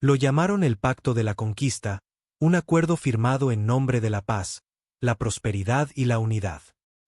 Lo llamaron el Pacto de la Conquista, un acuerdo firmado en nombre de la paz, la prosperidad y la unidad.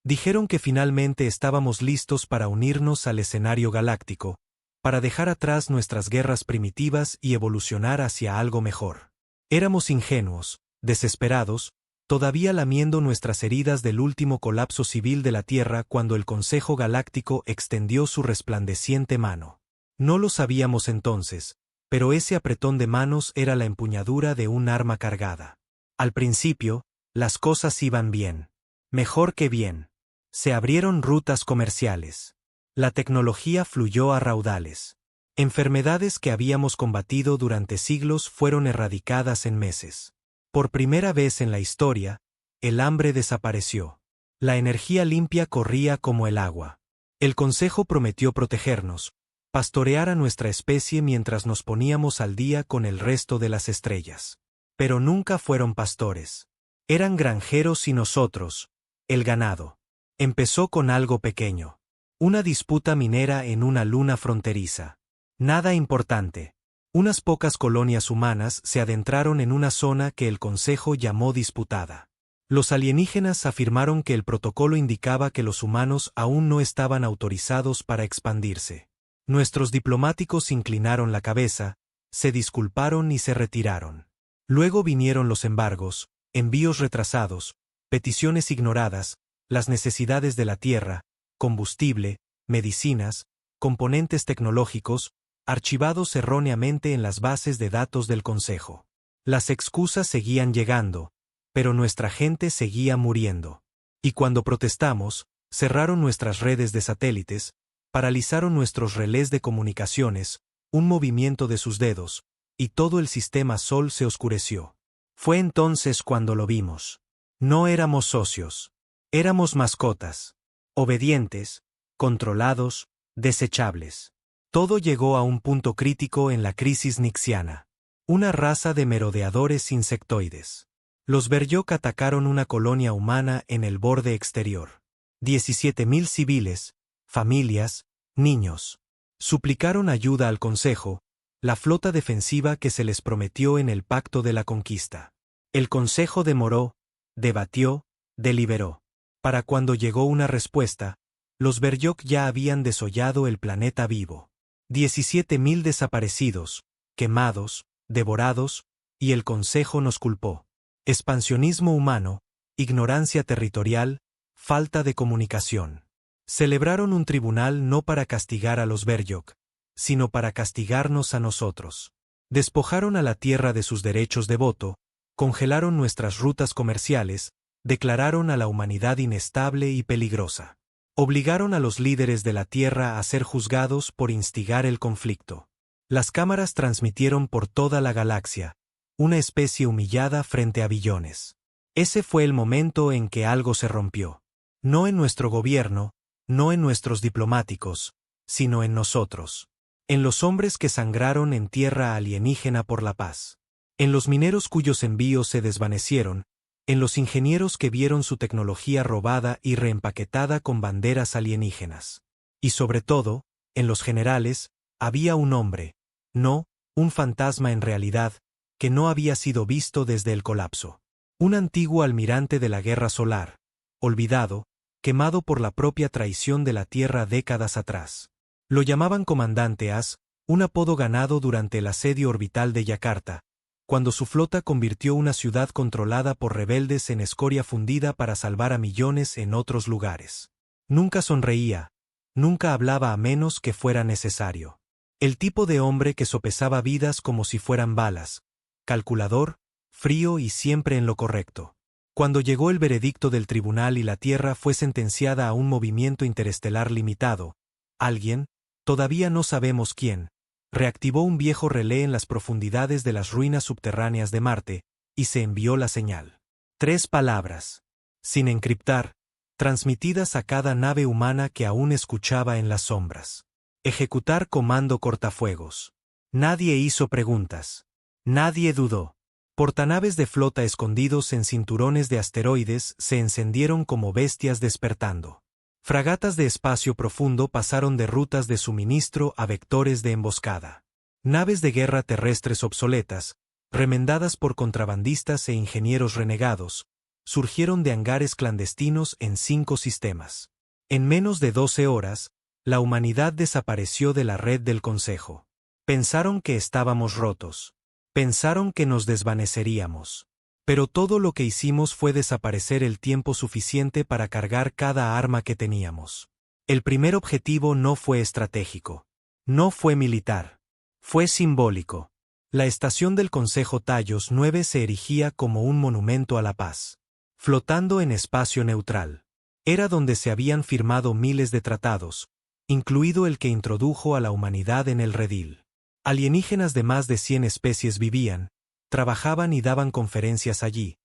Dijeron que finalmente estábamos listos para unirnos al escenario galáctico, para dejar atrás nuestras guerras primitivas y evolucionar hacia algo mejor. Éramos ingenuos, desesperados, todavía lamiendo nuestras heridas del último colapso civil de la Tierra cuando el Consejo Galáctico extendió su resplandeciente mano. No lo sabíamos entonces, pero ese apretón de manos era la empuñadura de un arma cargada. Al principio, las cosas iban bien. Mejor que bien. Se abrieron rutas comerciales. La tecnología fluyó a raudales. Enfermedades que habíamos combatido durante siglos fueron erradicadas en meses. Por primera vez en la historia, el hambre desapareció. La energía limpia corría como el agua. El Consejo prometió protegernos, pastorear a nuestra especie mientras nos poníamos al día con el resto de las estrellas. Pero nunca fueron pastores. Eran granjeros y nosotros, el ganado. Empezó con algo pequeño. Una disputa minera en una luna fronteriza. Nada importante. Unas pocas colonias humanas se adentraron en una zona que el Consejo llamó disputada. Los alienígenas afirmaron que el protocolo indicaba que los humanos aún no estaban autorizados para expandirse. Nuestros diplomáticos inclinaron la cabeza, se disculparon y se retiraron. Luego vinieron los embargos, envíos retrasados, peticiones ignoradas, las necesidades de la Tierra, combustible, medicinas, componentes tecnológicos, archivados erróneamente en las bases de datos del Consejo. Las excusas seguían llegando, pero nuestra gente seguía muriendo. Y cuando protestamos, cerraron nuestras redes de satélites, paralizaron nuestros relés de comunicaciones, un movimiento de sus dedos, y todo el sistema Sol se oscureció. Fue entonces cuando lo vimos. No éramos socios. Éramos mascotas. Obedientes, controlados, desechables. Todo llegó a un punto crítico en la crisis nixiana. Una raza de merodeadores insectoides. Los Beryok atacaron una colonia humana en el borde exterior. 17.000 civiles, familias, niños. Suplicaron ayuda al Consejo, la flota defensiva que se les prometió en el Pacto de la Conquista. El Consejo demoró, debatió, deliberó. Para cuando llegó una respuesta, los Beryok ya habían desollado el planeta vivo. 17.000 desaparecidos, quemados, devorados, y el Consejo nos culpó. Expansionismo humano, ignorancia territorial, falta de comunicación. Celebraron un tribunal no para castigar a los Beryok, sino para castigarnos a nosotros. Despojaron a la Tierra de sus derechos de voto, congelaron nuestras rutas comerciales, declararon a la humanidad inestable y peligrosa. Obligaron a los líderes de la Tierra a ser juzgados por instigar el conflicto. Las cámaras transmitieron por toda la galaxia, una especie humillada frente a billones. Ese fue el momento en que algo se rompió. No en nuestro gobierno, no en nuestros diplomáticos, sino en nosotros. En los hombres que sangraron en tierra alienígena por la paz. En los mineros cuyos envíos se desvanecieron, en los ingenieros que vieron su tecnología robada y reempaquetada con banderas alienígenas. Y sobre todo, en los generales, había un hombre, no, un fantasma en realidad, que no había sido visto desde el colapso. Un antiguo almirante de la guerra solar, olvidado, quemado por la propia traición de la Tierra décadas atrás. Lo llamaban Comandante As, un apodo ganado durante el asedio orbital de Yakarta, cuando su flota convirtió una ciudad controlada por rebeldes en escoria fundida para salvar a millones en otros lugares. Nunca sonreía, nunca hablaba a menos que fuera necesario. El tipo de hombre que sopesaba vidas como si fueran balas, calculador, frío y siempre en lo correcto. Cuando llegó el veredicto del tribunal y la Tierra fue sentenciada a un movimiento interestelar limitado, alguien, todavía no sabemos quién, reactivó un viejo relé en las profundidades de las ruinas subterráneas de Marte, y se envió la señal. 3 palabras. Sin encriptar, transmitidas a cada nave humana que aún escuchaba en las sombras. Ejecutar comando cortafuegos. Nadie hizo preguntas. Nadie dudó. Portanaves de flota escondidos en cinturones de asteroides se encendieron como bestias despertando. Fragatas de espacio profundo pasaron de rutas de suministro a vectores de emboscada. Naves de guerra terrestres obsoletas, remendadas por contrabandistas e ingenieros renegados, surgieron de hangares clandestinos en 5 sistemas. En menos de 12 horas, la humanidad desapareció de la red del Consejo. Pensaron que estábamos rotos. Pensaron que nos desvaneceríamos. Pero todo lo que hicimos fue desaparecer el tiempo suficiente para cargar cada arma que teníamos. El primer objetivo no fue estratégico. No fue militar. Fue simbólico. La estación del Consejo Tallos 9 se erigía como un monumento a la paz, flotando en espacio neutral. Era donde se habían firmado miles de tratados, incluido el que introdujo a la humanidad en el redil. Alienígenas de más de 100 especies vivían, trabajaban y daban conferencias allí,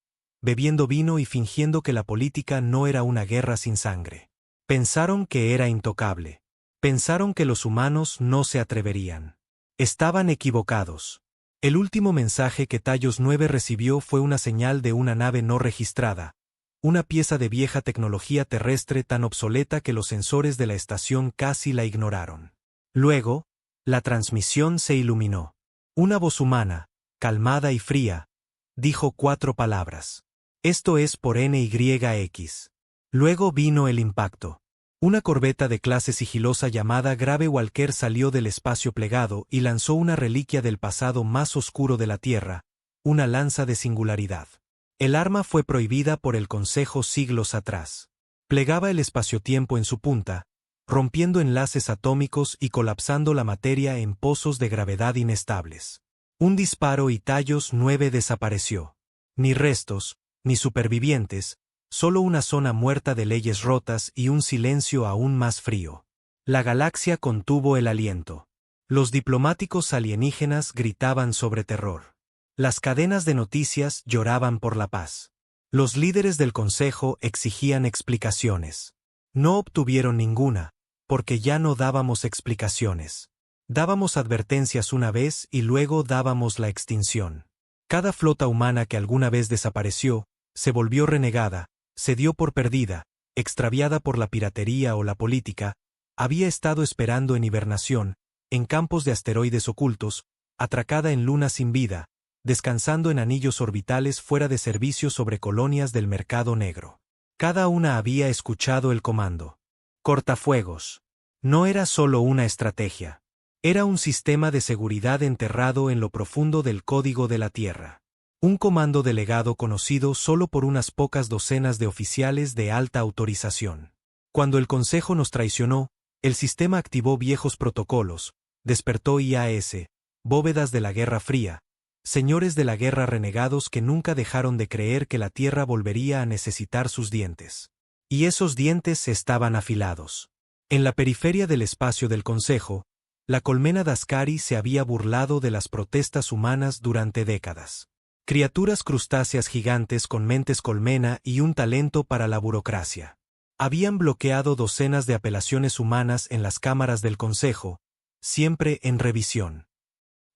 bebiendo vino y fingiendo que la política no era una guerra sin sangre. Pensaron que era intocable. Pensaron que los humanos no se atreverían. Estaban equivocados. El último mensaje que Tallos 9 recibió fue una señal de una nave no registrada, una pieza de vieja tecnología terrestre tan obsoleta que los sensores de la estación casi la ignoraron. Luego, la transmisión se iluminó. Una voz humana, calmada y fría, dijo 4 palabras. Esto es por NYX. Luego vino el impacto. Una corbeta de clase sigilosa llamada Grave Walker salió del espacio plegado y lanzó una reliquia del pasado más oscuro de la Tierra, una lanza de singularidad. El arma fue prohibida por el Consejo siglos atrás. Plegaba el espaciotiempo en su punta, rompiendo enlaces atómicos y colapsando la materia en pozos de gravedad inestables. Un disparo y Tallos 9 desapareció. Ni restos, ni supervivientes, solo una zona muerta de leyes rotas y un silencio aún más frío. La galaxia contuvo el aliento. Los diplomáticos alienígenas gritaban sobre terror. Las cadenas de noticias lloraban por la paz. Los líderes del Consejo exigían explicaciones. No obtuvieron ninguna, porque ya no dábamos explicaciones. Dábamos advertencias una vez y luego dábamos la extinción. Cada flota humana que alguna vez desapareció, se volvió renegada, se dio por perdida, extraviada por la piratería o la política, había estado esperando en hibernación, en campos de asteroides ocultos, atracada en lunas sin vida, descansando en anillos orbitales fuera de servicio sobre colonias del mercado negro. Cada una había escuchado el comando. Cortafuegos. No era solo una estrategia. Era un sistema de seguridad enterrado en lo profundo del código de la Tierra. Un comando delegado conocido solo por unas pocas docenas de oficiales de alta autorización. Cuando el Consejo nos traicionó, el sistema activó viejos protocolos, despertó IAS, bóvedas de la Guerra Fría, señores de la guerra renegados que nunca dejaron de creer que la Tierra volvería a necesitar sus dientes. Y esos dientes estaban afilados. En la periferia del espacio del Consejo, la colmena Daskari se había burlado de las protestas humanas durante décadas. Criaturas crustáceas gigantes con mentes colmena y un talento para la burocracia. Habían bloqueado docenas de apelaciones humanas en las cámaras del Consejo, siempre en revisión.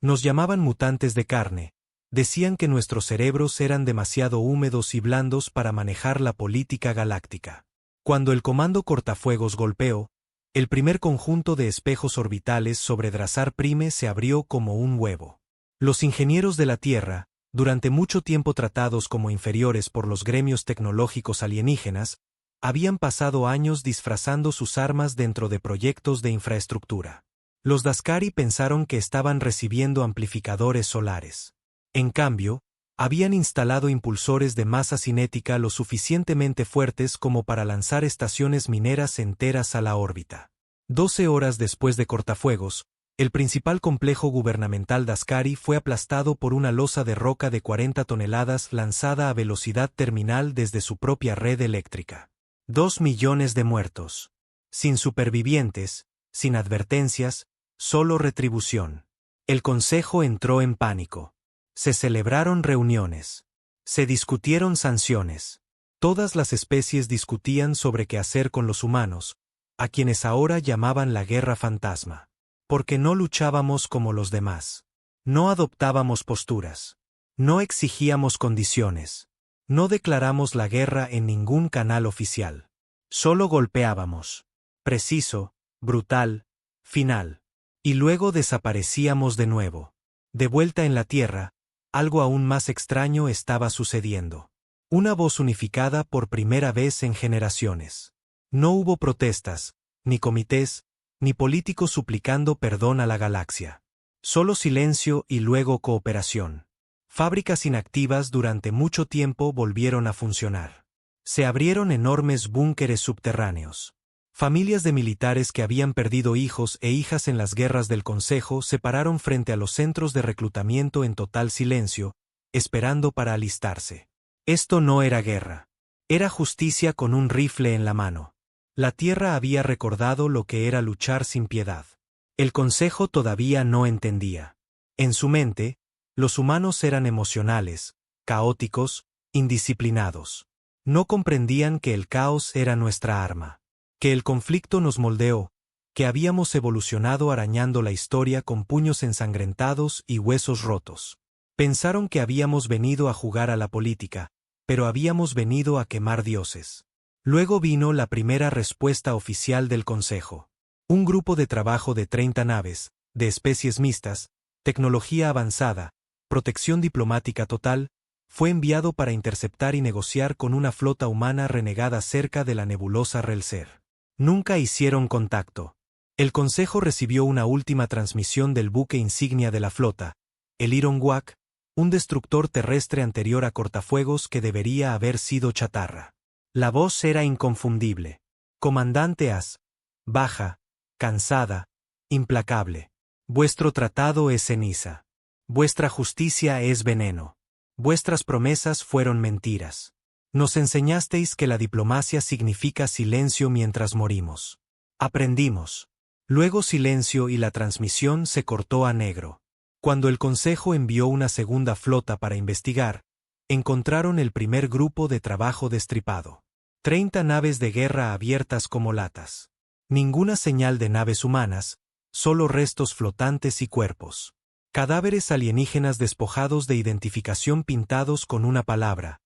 Nos llamaban mutantes de carne, decían que nuestros cerebros eran demasiado húmedos y blandos para manejar la política galáctica. Cuando el comando cortafuegos golpeó, el primer conjunto de espejos orbitales sobre Drasar Prime se abrió como un huevo. Los ingenieros de la Tierra, durante mucho tiempo tratados como inferiores por los gremios tecnológicos alienígenas, habían pasado años disfrazando sus armas dentro de proyectos de infraestructura. Los Daskari pensaron que estaban recibiendo amplificadores solares. En cambio, habían instalado impulsores de masa cinética lo suficientemente fuertes como para lanzar estaciones mineras enteras a la órbita. 12 horas después de Cortafuegos, el principal complejo gubernamental Daskari fue aplastado por una losa de roca de 40 toneladas lanzada a velocidad terminal desde su propia red eléctrica. 2 millones de muertos. Sin supervivientes, sin advertencias, solo retribución. El Consejo entró en pánico. Se celebraron reuniones. Se discutieron sanciones. Todas las especies discutían sobre qué hacer con los humanos, a quienes ahora llamaban la guerra fantasma. Porque no luchábamos como los demás. No adoptábamos posturas. No exigíamos condiciones. No declaramos la guerra en ningún canal oficial. Solo golpeábamos. Preciso, brutal, final. Y luego desaparecíamos de nuevo. De vuelta en la Tierra, algo aún más extraño estaba sucediendo. Una voz unificada por primera vez en generaciones. No hubo protestas, ni comités, ni políticos suplicando perdón a la galaxia. Solo silencio y luego cooperación. Fábricas inactivas durante mucho tiempo volvieron a funcionar. Se abrieron enormes búnkeres subterráneos. Familias de militares que habían perdido hijos e hijas en las guerras del Consejo se pararon frente a los centros de reclutamiento en total silencio, esperando para alistarse. Esto no era guerra. Era justicia con un rifle en la mano. La Tierra había recordado lo que era luchar sin piedad. El Consejo todavía no entendía. En su mente, los humanos eran emocionales, caóticos, indisciplinados. No comprendían que el caos era nuestra arma. Que el conflicto nos moldeó, que habíamos evolucionado arañando la historia con puños ensangrentados y huesos rotos. Pensaron que habíamos venido a jugar a la política, pero habíamos venido a quemar dioses. Luego vino la primera respuesta oficial del Consejo. Un grupo de trabajo de 30 naves, de especies mixtas, tecnología avanzada, protección diplomática total, fue enviado para interceptar y negociar con una flota humana renegada cerca de la nebulosa Relser. Nunca hicieron contacto. El Consejo recibió una última transmisión del buque insignia de la flota, el Iron Wak, un destructor terrestre anterior a cortafuegos que debería haber sido chatarra. La voz era inconfundible. Comandante As. Baja, cansada, implacable. Vuestro tratado es ceniza. Vuestra justicia es veneno. Vuestras promesas fueron mentiras. Nos enseñasteis que la diplomacia significa silencio mientras morimos. Aprendimos. Luego silencio y la transmisión se cortó a negro. Cuando el Consejo envió una segunda flota para investigar, encontraron el primer grupo de trabajo destripado. 30 naves de guerra abiertas como latas. Ninguna señal de naves humanas, solo restos flotantes y cuerpos. Cadáveres alienígenas despojados de identificación pintados con una palabra.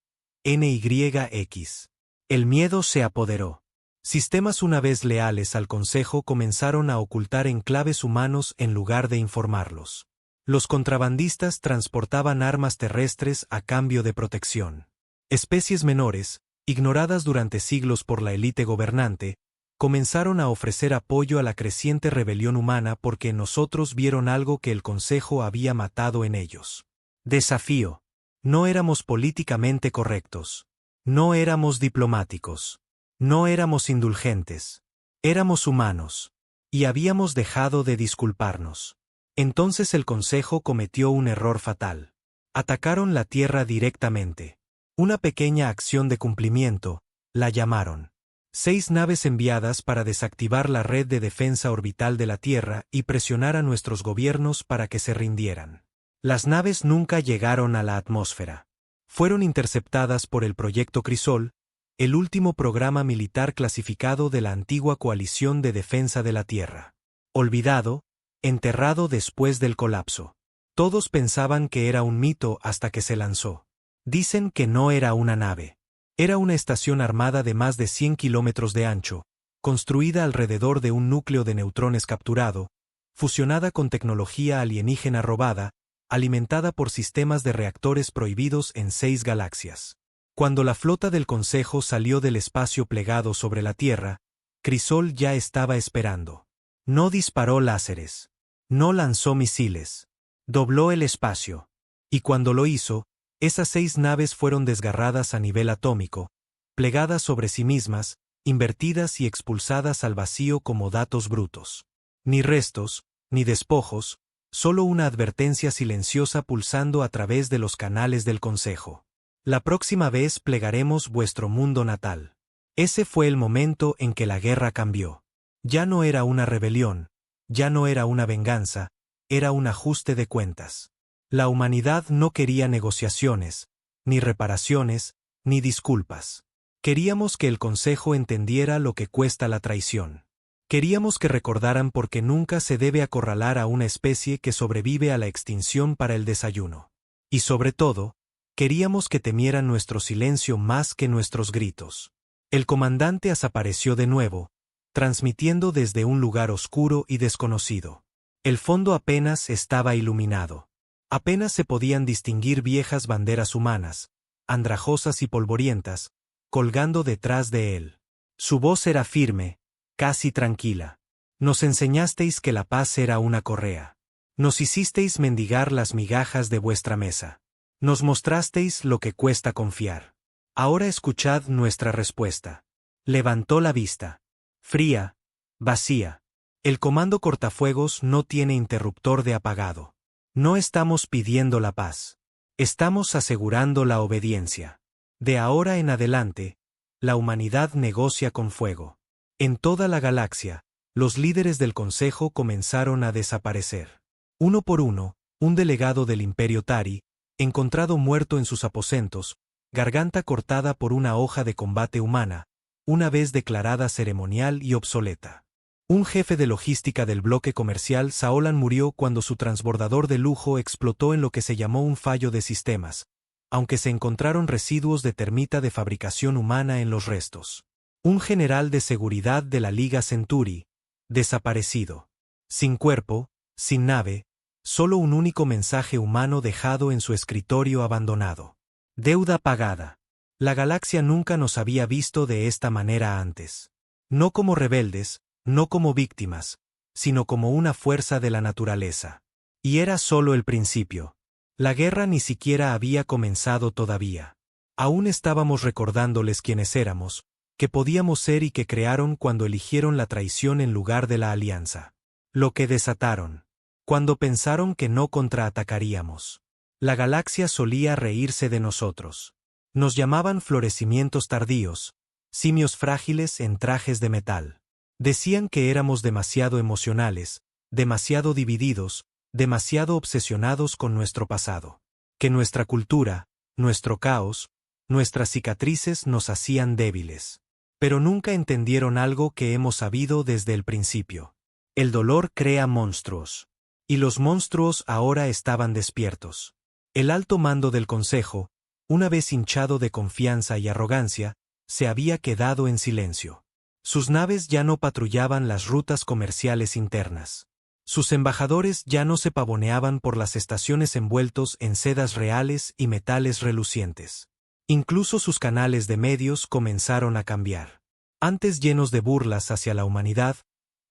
NYX. El miedo se apoderó. Sistemas una vez leales al Consejo comenzaron a ocultar enclaves humanos en lugar de informarlos. Los contrabandistas transportaban armas terrestres a cambio de protección. Especies menores, ignoradas durante siglos por la élite gobernante, comenzaron a ofrecer apoyo a la creciente rebelión humana porque en nosotros vieron algo que el Consejo había matado en ellos. Desafío. No éramos políticamente correctos. No éramos diplomáticos. No éramos indulgentes. Éramos humanos. Y habíamos dejado de disculparnos. Entonces el Consejo cometió un error fatal. Atacaron la Tierra directamente. Una pequeña acción de cumplimiento, la llamaron. 6 naves enviadas para desactivar la red de defensa orbital de la Tierra y presionar a nuestros gobiernos para que se rindieran. Las naves nunca llegaron a la atmósfera. Fueron interceptadas por el Proyecto Crisol, el último programa militar clasificado de la antigua Coalición de Defensa de la Tierra. Olvidado, enterrado después del colapso. Todos pensaban que era un mito hasta que se lanzó. Dicen que no era una nave. Era una estación armada de más de 100 kilómetros de ancho, construida alrededor de un núcleo de neutrones capturado, fusionada con tecnología alienígena robada, alimentada por sistemas de reactores prohibidos en 6 galaxias. Cuando la flota del Consejo salió del espacio plegado sobre la Tierra, Crisol ya estaba esperando. No disparó láseres. No lanzó misiles. Dobló el espacio. Y cuando lo hizo, esas 6 naves fueron desgarradas a nivel atómico, plegadas sobre sí mismas, invertidas y expulsadas al vacío como datos brutos. Ni restos, ni despojos, solo una advertencia silenciosa pulsando a través de los canales del Consejo. La próxima vez plegaremos vuestro mundo natal. Ese fue el momento en que la guerra cambió. Ya no era una rebelión, ya no era una venganza, era un ajuste de cuentas. La humanidad no quería negociaciones, ni reparaciones, ni disculpas. Queríamos que el Consejo entendiera lo que cuesta la traición. Queríamos que recordaran por qué nunca se debe acorralar a una especie que sobrevive a la extinción para el desayuno. Y sobre todo, queríamos que temieran nuestro silencio más que nuestros gritos. El comandante desapareció de nuevo, transmitiendo desde un lugar oscuro y desconocido. El fondo apenas estaba iluminado. Apenas se podían distinguir viejas banderas humanas, andrajosas y polvorientas, colgando detrás de él. Su voz era firme, casi tranquila. Nos enseñasteis que la paz era una correa. Nos hicisteis mendigar las migajas de vuestra mesa. Nos mostrasteis lo que cuesta confiar. Ahora escuchad nuestra respuesta. Levantó la vista. Fría, vacía. El comando cortafuegos no tiene interruptor de apagado. No estamos pidiendo la paz. Estamos asegurando la obediencia. De ahora en adelante, la humanidad negocia con fuego. En toda la galaxia, los líderes del Consejo comenzaron a desaparecer. Uno por uno, un delegado del Imperio Tari, encontrado muerto en sus aposentos, garganta cortada por una hoja de combate humana, una vez declarada ceremonial y obsoleta. Un jefe de logística del bloque comercial Saolan murió cuando su transbordador de lujo explotó en lo que se llamó un fallo de sistemas, aunque se encontraron residuos de termita de fabricación humana en los restos. Un general de seguridad de la Liga Centauri, desaparecido. Sin cuerpo, sin nave, solo un único mensaje humano dejado en su escritorio abandonado. Deuda pagada. La galaxia nunca nos había visto de esta manera antes. No como rebeldes, no como víctimas, sino como una fuerza de la naturaleza. Y era solo el principio. La guerra ni siquiera había comenzado todavía. Aún estábamos recordándoles quiénes éramos, qué podíamos ser y qué crearon cuando eligieron la traición en lugar de la alianza. Lo que desataron. Cuando pensaron que no contraatacaríamos. La galaxia solía reírse de nosotros. Nos llamaban florecimientos tardíos, simios frágiles en trajes de metal. Decían que éramos demasiado emocionales, demasiado divididos, demasiado obsesionados con nuestro pasado. Que nuestra cultura, nuestro caos, nuestras cicatrices nos hacían débiles. Pero nunca entendieron algo que hemos sabido desde el principio. El dolor crea monstruos. Y los monstruos ahora estaban despiertos. El alto mando del Consejo, una vez hinchado de confianza y arrogancia, se había quedado en silencio. Sus naves ya no patrullaban las rutas comerciales internas. Sus embajadores ya no se pavoneaban por las estaciones envueltos en sedas reales y metales relucientes. Incluso sus canales de medios comenzaron a cambiar. Antes llenos de burlas hacia la humanidad,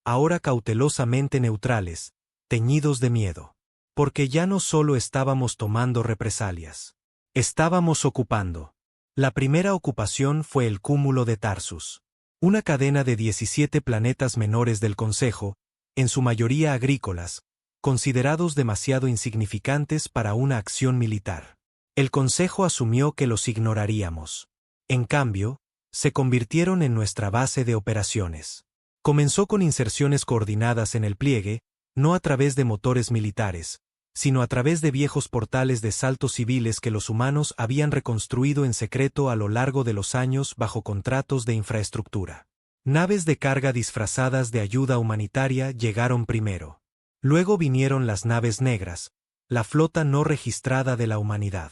ahora cautelosamente neutrales, teñidos de miedo. Porque ya no solo estábamos tomando represalias. Estábamos ocupando. La primera ocupación fue el cúmulo de Tarsus. Una cadena de 17 planetas menores del Consejo, en su mayoría agrícolas, considerados demasiado insignificantes para una acción militar. El Consejo asumió que los ignoraríamos. En cambio, se convirtieron en nuestra base de operaciones. Comenzó con inserciones coordinadas en el pliegue, no a través de motores militares, sino a través de viejos portales de saltos civiles que los humanos habían reconstruido en secreto a lo largo de los años bajo contratos de infraestructura. Naves de carga disfrazadas de ayuda humanitaria llegaron primero. Luego vinieron las naves negras, la flota no registrada de la humanidad.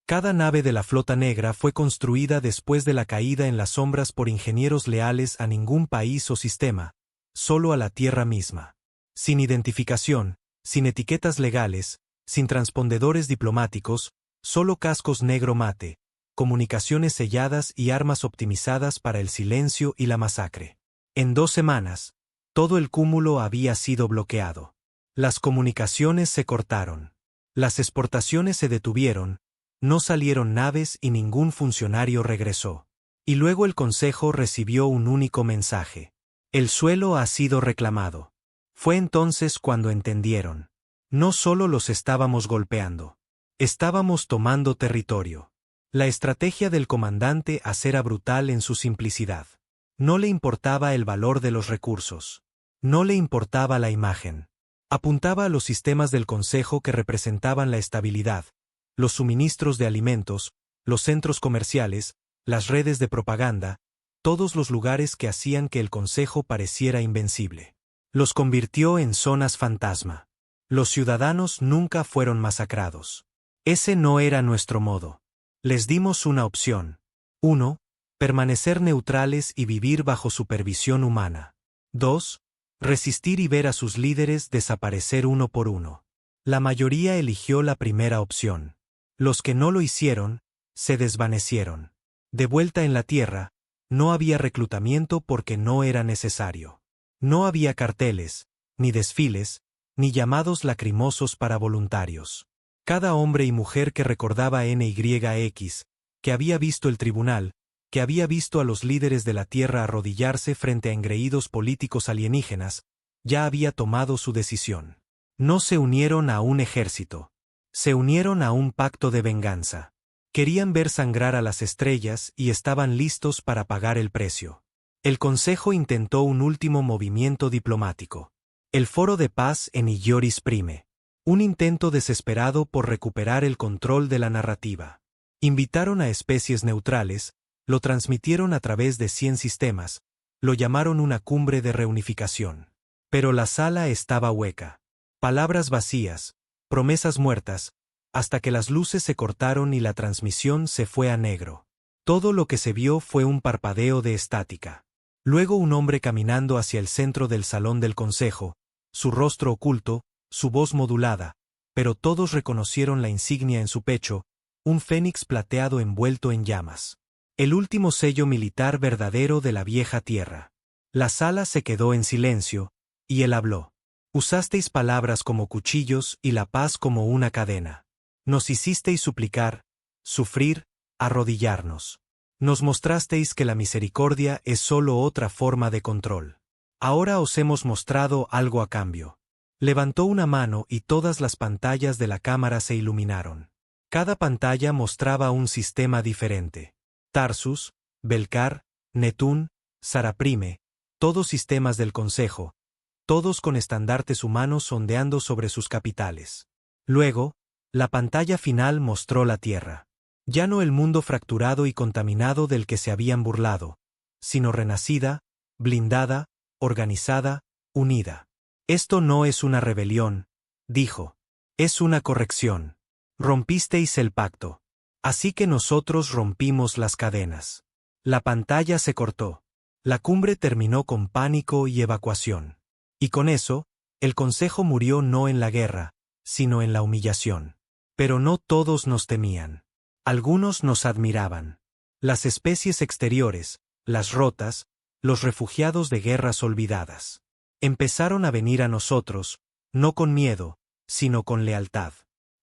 Cada nave de la flota negra fue construida después de la caída en las sombras por ingenieros leales a ningún país o sistema, solo a la Tierra misma. Sin identificación, sin etiquetas legales, sin transpondedores diplomáticos, solo cascos negro mate, comunicaciones selladas y armas optimizadas para el silencio y la masacre. En 2 semanas, todo el cúmulo había sido bloqueado. Las comunicaciones se cortaron. Las exportaciones se detuvieron, no salieron naves y ningún funcionario regresó. Y luego el Consejo recibió un único mensaje. El suelo ha sido reclamado. Fue entonces cuando entendieron. No solo los estábamos golpeando. Estábamos tomando territorio. La estrategia del comandante Acer era brutal en su simplicidad. No le importaba el valor de los recursos. No le importaba la imagen. Apuntaba a los sistemas del Consejo que representaban la estabilidad, los suministros de alimentos, los centros comerciales, las redes de propaganda, todos los lugares que hacían que el Consejo pareciera invencible. Los convirtió en zonas fantasma. Los ciudadanos nunca fueron masacrados. Ese no era nuestro modo. Les dimos una opción. 1. Permanecer neutrales y vivir bajo supervisión humana. 2. resistir y ver a sus líderes desaparecer uno por uno. La mayoría eligió la primera opción. Los que no lo hicieron, se desvanecieron. De vuelta en la tierra, no había reclutamiento porque no era necesario. No había carteles, ni desfiles, ni llamados lacrimosos para voluntarios. Cada hombre y mujer que recordaba NYX, que había visto el tribunal, que había visto a los líderes de la tierra arrodillarse frente a engreídos políticos alienígenas, ya había tomado su decisión. No se unieron a un ejército. Se unieron a un pacto de venganza. Querían ver sangrar a las estrellas y estaban listos para pagar el precio. El Consejo intentó un último movimiento diplomático. El Foro de Paz en Illoris Prime. Un intento desesperado por recuperar el control de la narrativa. Invitaron a especies neutrales, lo transmitieron a través de 100 sistemas, lo llamaron una cumbre de reunificación. Pero la sala estaba hueca. Palabras vacías, promesas muertas, hasta que las luces se cortaron y la transmisión se fue a negro. Todo lo que se vio fue un parpadeo de estática. Luego un hombre caminando hacia el centro del salón del consejo, su rostro oculto, su voz modulada, pero todos reconocieron la insignia en su pecho, un fénix plateado envuelto en llamas. El último sello militar verdadero de la vieja tierra. La sala se quedó en silencio, y él habló. Usasteis palabras como cuchillos y la paz como una cadena. Nos hicisteis suplicar, sufrir, arrodillarnos. Nos mostrasteis que la misericordia es solo otra forma de control. Ahora os hemos mostrado algo a cambio. Levantó una mano y todas las pantallas de la cámara se iluminaron. Cada pantalla mostraba un sistema diferente. Tarsus, Belcar, Netún, Saraprime, todos sistemas del Consejo, todos con estandartes humanos ondeando sobre sus capitales. Luego, la pantalla final mostró la Tierra. Ya no el mundo fracturado y contaminado del que se habían burlado, sino renacida, blindada, organizada, unida. Esto no es una rebelión, dijo. Es una corrección. Rompisteis el pacto. Así que nosotros rompimos las cadenas. La pantalla se cortó. La cumbre terminó con pánico y evacuación. Y con eso, el Consejo murió no en la guerra, sino en la humillación. Pero no todos nos temían. Algunos nos admiraban. Las especies exteriores, las rotas, los refugiados de guerras olvidadas. Empezaron a venir a nosotros, no con miedo, sino con lealtad.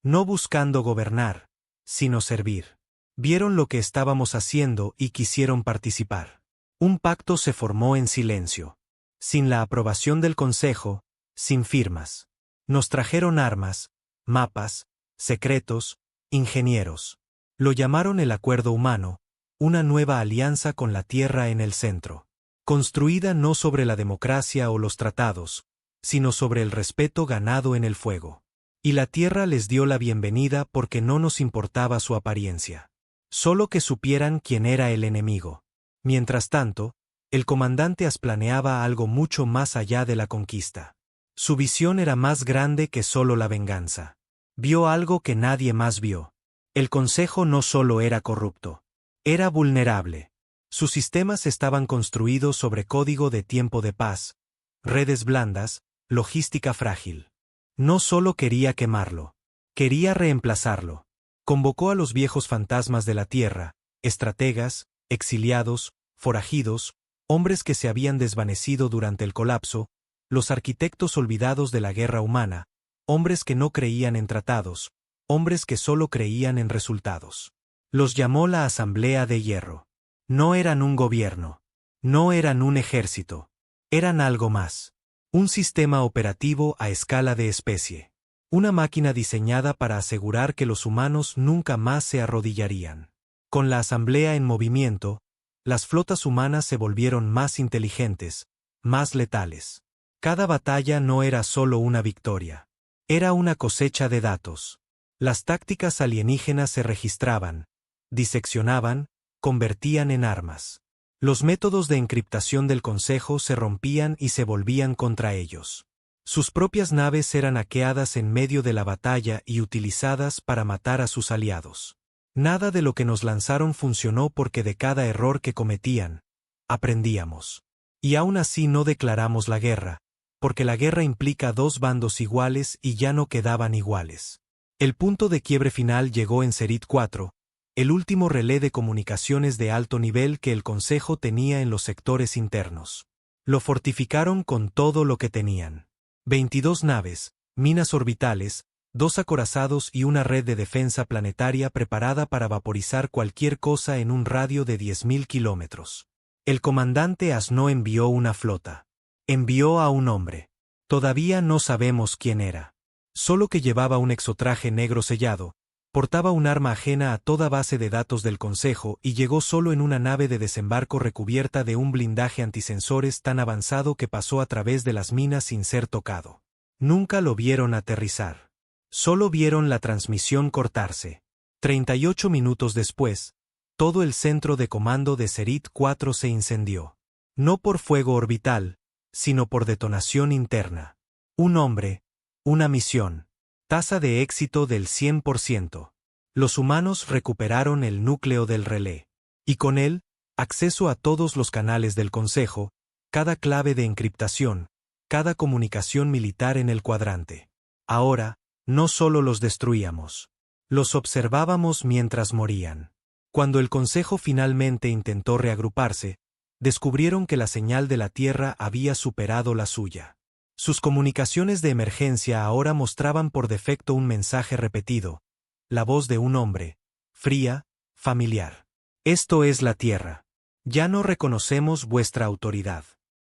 No buscando gobernar, sino servir. Vieron lo que estábamos haciendo y quisieron participar. Un pacto se formó en silencio. Sin la aprobación del Consejo, sin firmas. Nos trajeron armas, mapas, secretos, ingenieros. Lo llamaron el Acuerdo Humano, una nueva alianza con la Tierra en el centro. Construida no sobre la democracia o los tratados, sino sobre el respeto ganado en el fuego. Y la Tierra les dio la bienvenida porque no nos importaba su apariencia. Solo que supieran quién era el enemigo. Mientras tanto, el comandante As planeaba algo mucho más allá de la conquista. Su visión era más grande que solo la venganza. Vio algo que nadie más vio. El Consejo no solo era corrupto. Era vulnerable. Sus sistemas estaban construidos sobre código de tiempo de paz, redes blandas, logística frágil. No solo quería quemarlo. Quería reemplazarlo. Convocó a los viejos fantasmas de la Tierra, estrategas, exiliados, forajidos, hombres que se habían desvanecido durante el colapso, los arquitectos olvidados de la guerra humana, hombres que no creían en tratados, hombres que solo creían en resultados. Los llamó la Asamblea de Hierro. No eran un gobierno. No eran un ejército. Eran algo más. Un sistema operativo a escala de especie. Una máquina diseñada para asegurar que los humanos nunca más se arrodillarían. Con la Asamblea en movimiento, las flotas humanas se volvieron más inteligentes, más letales. Cada batalla no era solo una victoria. Era una cosecha de datos. Las tácticas alienígenas se registraban, diseccionaban, convertían en armas. Los métodos de encriptación del Consejo se rompían y se volvían contra ellos. Sus propias naves eran hackeadas en medio de la batalla y utilizadas para matar a sus aliados. Nada de lo que nos lanzaron funcionó porque de cada error que cometían, aprendíamos. Y aún así no declaramos la guerra, porque la guerra implica dos bandos iguales y ya no quedaban iguales. El punto de quiebre final llegó en Cerit 4, el último relé de comunicaciones de alto nivel que el Consejo tenía en los sectores internos. Lo fortificaron con todo lo que tenían. 22 naves, minas orbitales, 2 acorazados y una red de defensa planetaria preparada para vaporizar cualquier cosa en un radio de 10.000 kilómetros. El comandante Asno envió una flota. Envió a un hombre. Todavía no sabemos quién era. Solo que llevaba un exotraje negro sellado, portaba un arma ajena a toda base de datos del Consejo y llegó solo en una nave de desembarco recubierta de un blindaje antisensores tan avanzado que pasó a través de las minas sin ser tocado. Nunca lo vieron aterrizar. Solo vieron la transmisión cortarse. 38 minutos después, todo el centro de comando de Cerit 4 se incendió. No por fuego orbital, sino por detonación interna. Un hombre, una misión. Tasa de éxito del 100%. Los humanos recuperaron el núcleo del relé. Y con él, acceso a todos los canales del Consejo, cada clave de encriptación, cada comunicación militar en el cuadrante. Ahora, no solo los destruíamos. Los observábamos mientras morían. Cuando el Consejo finalmente intentó reagruparse, descubrieron que la señal de la Tierra había superado la suya. Sus comunicaciones de emergencia ahora mostraban por defecto un mensaje repetido, la voz de un hombre, fría, familiar. Esto es la Tierra. Ya no reconocemos vuestra autoridad.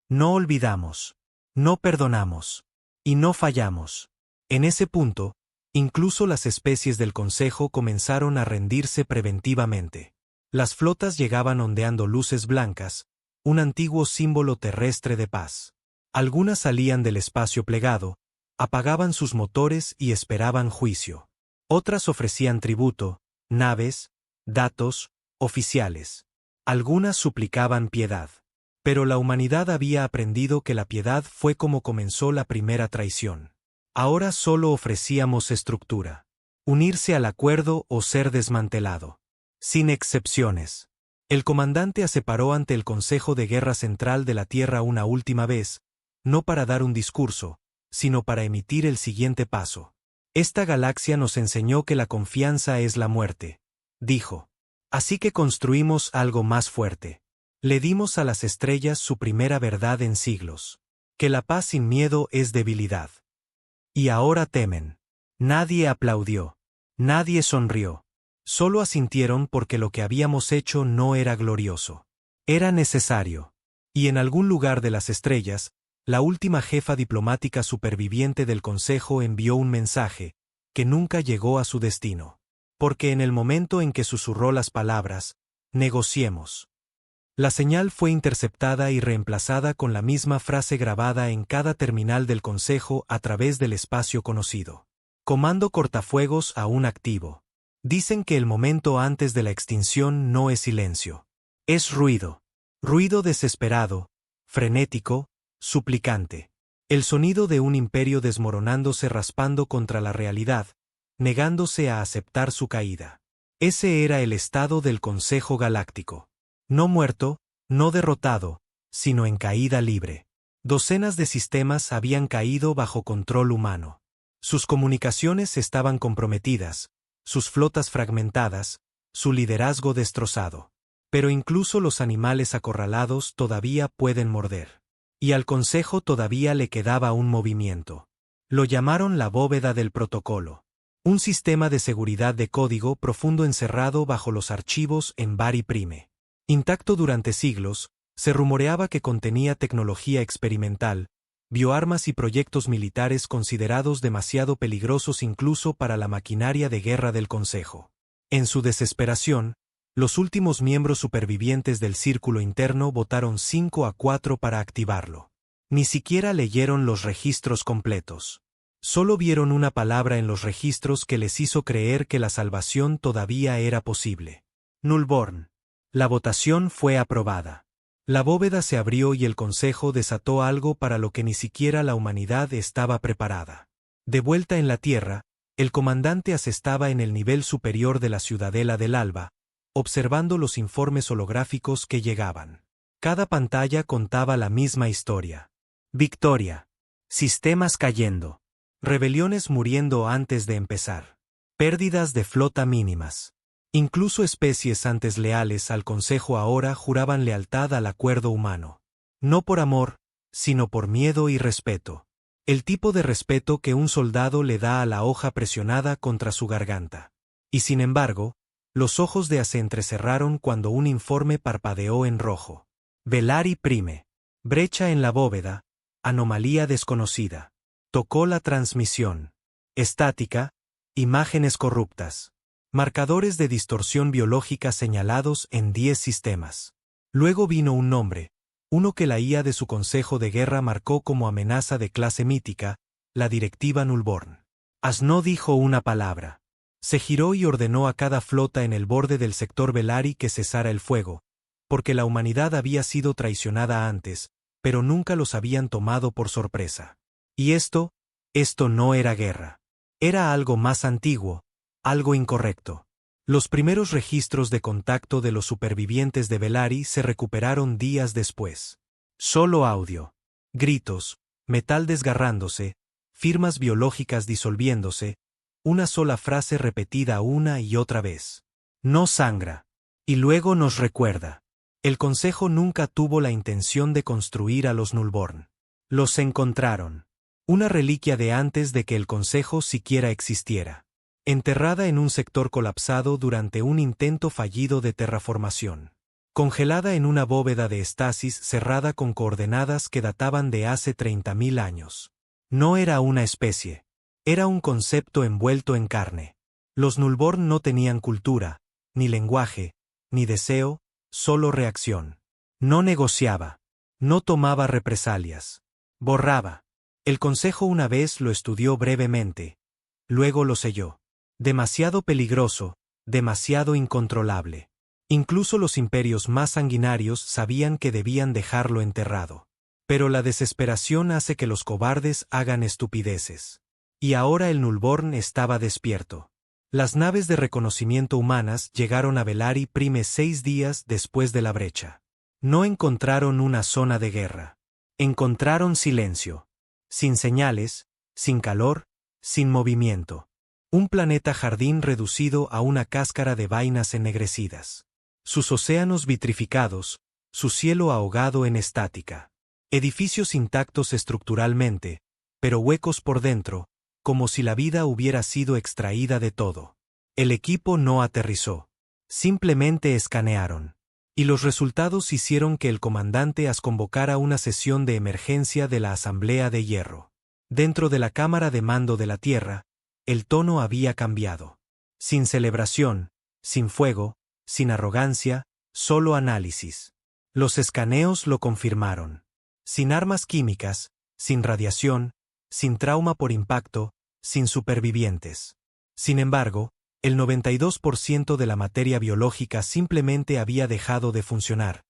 No olvidamos. No perdonamos. Y no fallamos. En ese punto, incluso las especies del Consejo comenzaron a rendirse preventivamente. Las flotas llegaban ondeando luces blancas, un antiguo símbolo terrestre de paz. Algunas salían del espacio plegado, apagaban sus motores y esperaban juicio. Otras ofrecían tributo, naves, datos, oficiales. Algunas suplicaban piedad. Pero la humanidad había aprendido que la piedad fue como comenzó la primera traición. Ahora solo ofrecíamos estructura. Unirse al acuerdo o ser desmantelado. Sin excepciones. El comandante se paró ante el Consejo de Guerra Central de la Tierra una última vez, no para dar un discurso, sino para emitir el siguiente paso. Esta galaxia nos enseñó que la confianza es la muerte, dijo. Así que construimos algo más fuerte. Le dimos a las estrellas su primera verdad en siglos. Que la paz sin miedo es debilidad. Y ahora temen. Nadie aplaudió. Nadie sonrió. Solo asintieron porque lo que habíamos hecho no era glorioso. Era necesario. Y en algún lugar de las estrellas, la última jefa diplomática superviviente del Consejo envió un mensaje, que nunca llegó a su destino. Porque en el momento en que susurró las palabras, negociemos. La señal fue interceptada y reemplazada con la misma frase grabada en cada terminal del Consejo a través del espacio conocido. Comando cortafuegos aún activo. Dicen que el momento antes de la extinción no es silencio. Es ruido. Ruido desesperado, frenético, suplicante. El sonido de un imperio desmoronándose raspando contra la realidad, negándose a aceptar su caída. Ese era el estado del Consejo Galáctico. No muerto, no derrotado, sino en caída libre. Docenas de sistemas habían caído bajo control humano. Sus comunicaciones estaban comprometidas, sus flotas fragmentadas, su liderazgo destrozado. Pero incluso los animales acorralados todavía pueden morder. Y al Consejo todavía le quedaba un movimiento. Lo llamaron la bóveda del protocolo. Un sistema de seguridad de código profundo encerrado bajo los archivos en Bari Prime. Intacto durante siglos, se rumoreaba que contenía tecnología experimental, bioarmas y proyectos militares considerados demasiado peligrosos incluso para la maquinaria de guerra del Consejo. En su desesperación, los últimos miembros supervivientes del círculo interno votaron 5-4 para activarlo. Ni siquiera leyeron los registros completos. Solo vieron una palabra en los registros que les hizo creer que la salvación todavía era posible. Nullborn. La votación fue aprobada. La bóveda se abrió y el Consejo desató algo para lo que ni siquiera la humanidad estaba preparada. De vuelta en la Tierra, el comandante asestaba en el nivel superior de la Ciudadela del Alba, observando los informes holográficos que llegaban. Cada pantalla contaba la misma historia. Victoria. Sistemas cayendo. Rebeliones muriendo antes de empezar. Pérdidas de flota mínimas. Incluso especies antes leales al Consejo ahora juraban lealtad al acuerdo humano. No por amor, sino por miedo y respeto. El tipo de respeto que un soldado le da a la hoja presionada contra su garganta. Y sin embargo, los ojos de A se entrecerraron cuando un informe parpadeó en rojo. Velari Prime. Brecha en la bóveda. Anomalía desconocida. Tocó la transmisión. Estática. Imágenes corruptas. Marcadores de distorsión biológica señalados en 10 sistemas. Luego vino un nombre, uno que la IA de su consejo de guerra marcó como amenaza de clase mítica, la directiva Nullborn. As no dijo una palabra. Se giró y ordenó a cada flota en el borde del sector Velari que cesara el fuego, porque la humanidad había sido traicionada antes, pero nunca los habían tomado por sorpresa. Y esto no era guerra. Era algo más antiguo, algo incorrecto. Los primeros registros de contacto de los supervivientes de Velari se recuperaron días después. Solo audio. Gritos, metal desgarrándose, firmas biológicas disolviéndose, una sola frase repetida una y otra vez. No sangra. Y luego nos recuerda. El Consejo nunca tuvo la intención de construir a los Nullborn. Los encontraron. Una reliquia de antes de que el Consejo siquiera existiera. Enterrada en un sector colapsado durante un intento fallido de terraformación. Congelada en una bóveda de estasis cerrada con coordenadas que databan de hace 30.000 años. No era una especie. Era un concepto envuelto en carne. Los Nullborn no tenían cultura, ni lenguaje, ni deseo, solo reacción. No negociaba. No tomaba represalias. Borraba. El Consejo una vez lo estudió brevemente. Luego lo selló. Demasiado peligroso, demasiado incontrolable. Incluso los imperios más sanguinarios sabían que debían dejarlo enterrado. Pero la desesperación hace que los cobardes hagan estupideces. Y ahora el Nullborn estaba despierto. Las naves de reconocimiento humanas llegaron a Velari Prime 6 días después de la brecha. No encontraron una zona de guerra. Encontraron silencio. Sin señales, sin calor, sin movimiento. Un planeta jardín reducido a una cáscara de vainas ennegrecidas. Sus océanos vitrificados, su cielo ahogado en estática. Edificios intactos estructuralmente, pero huecos por dentro, como si la vida hubiera sido extraída de todo. El equipo no aterrizó. Simplemente escanearon. Y los resultados hicieron que el comandante As convocara una sesión de emergencia de la Asamblea de Hierro. Dentro de la cámara de mando de la Tierra, el tono había cambiado. Sin celebración, sin fuego, sin arrogancia, solo análisis. Los escaneos lo confirmaron. Sin armas químicas, sin radiación, sin trauma por impacto, sin supervivientes. Sin embargo, el 92% de la materia biológica simplemente había dejado de funcionar.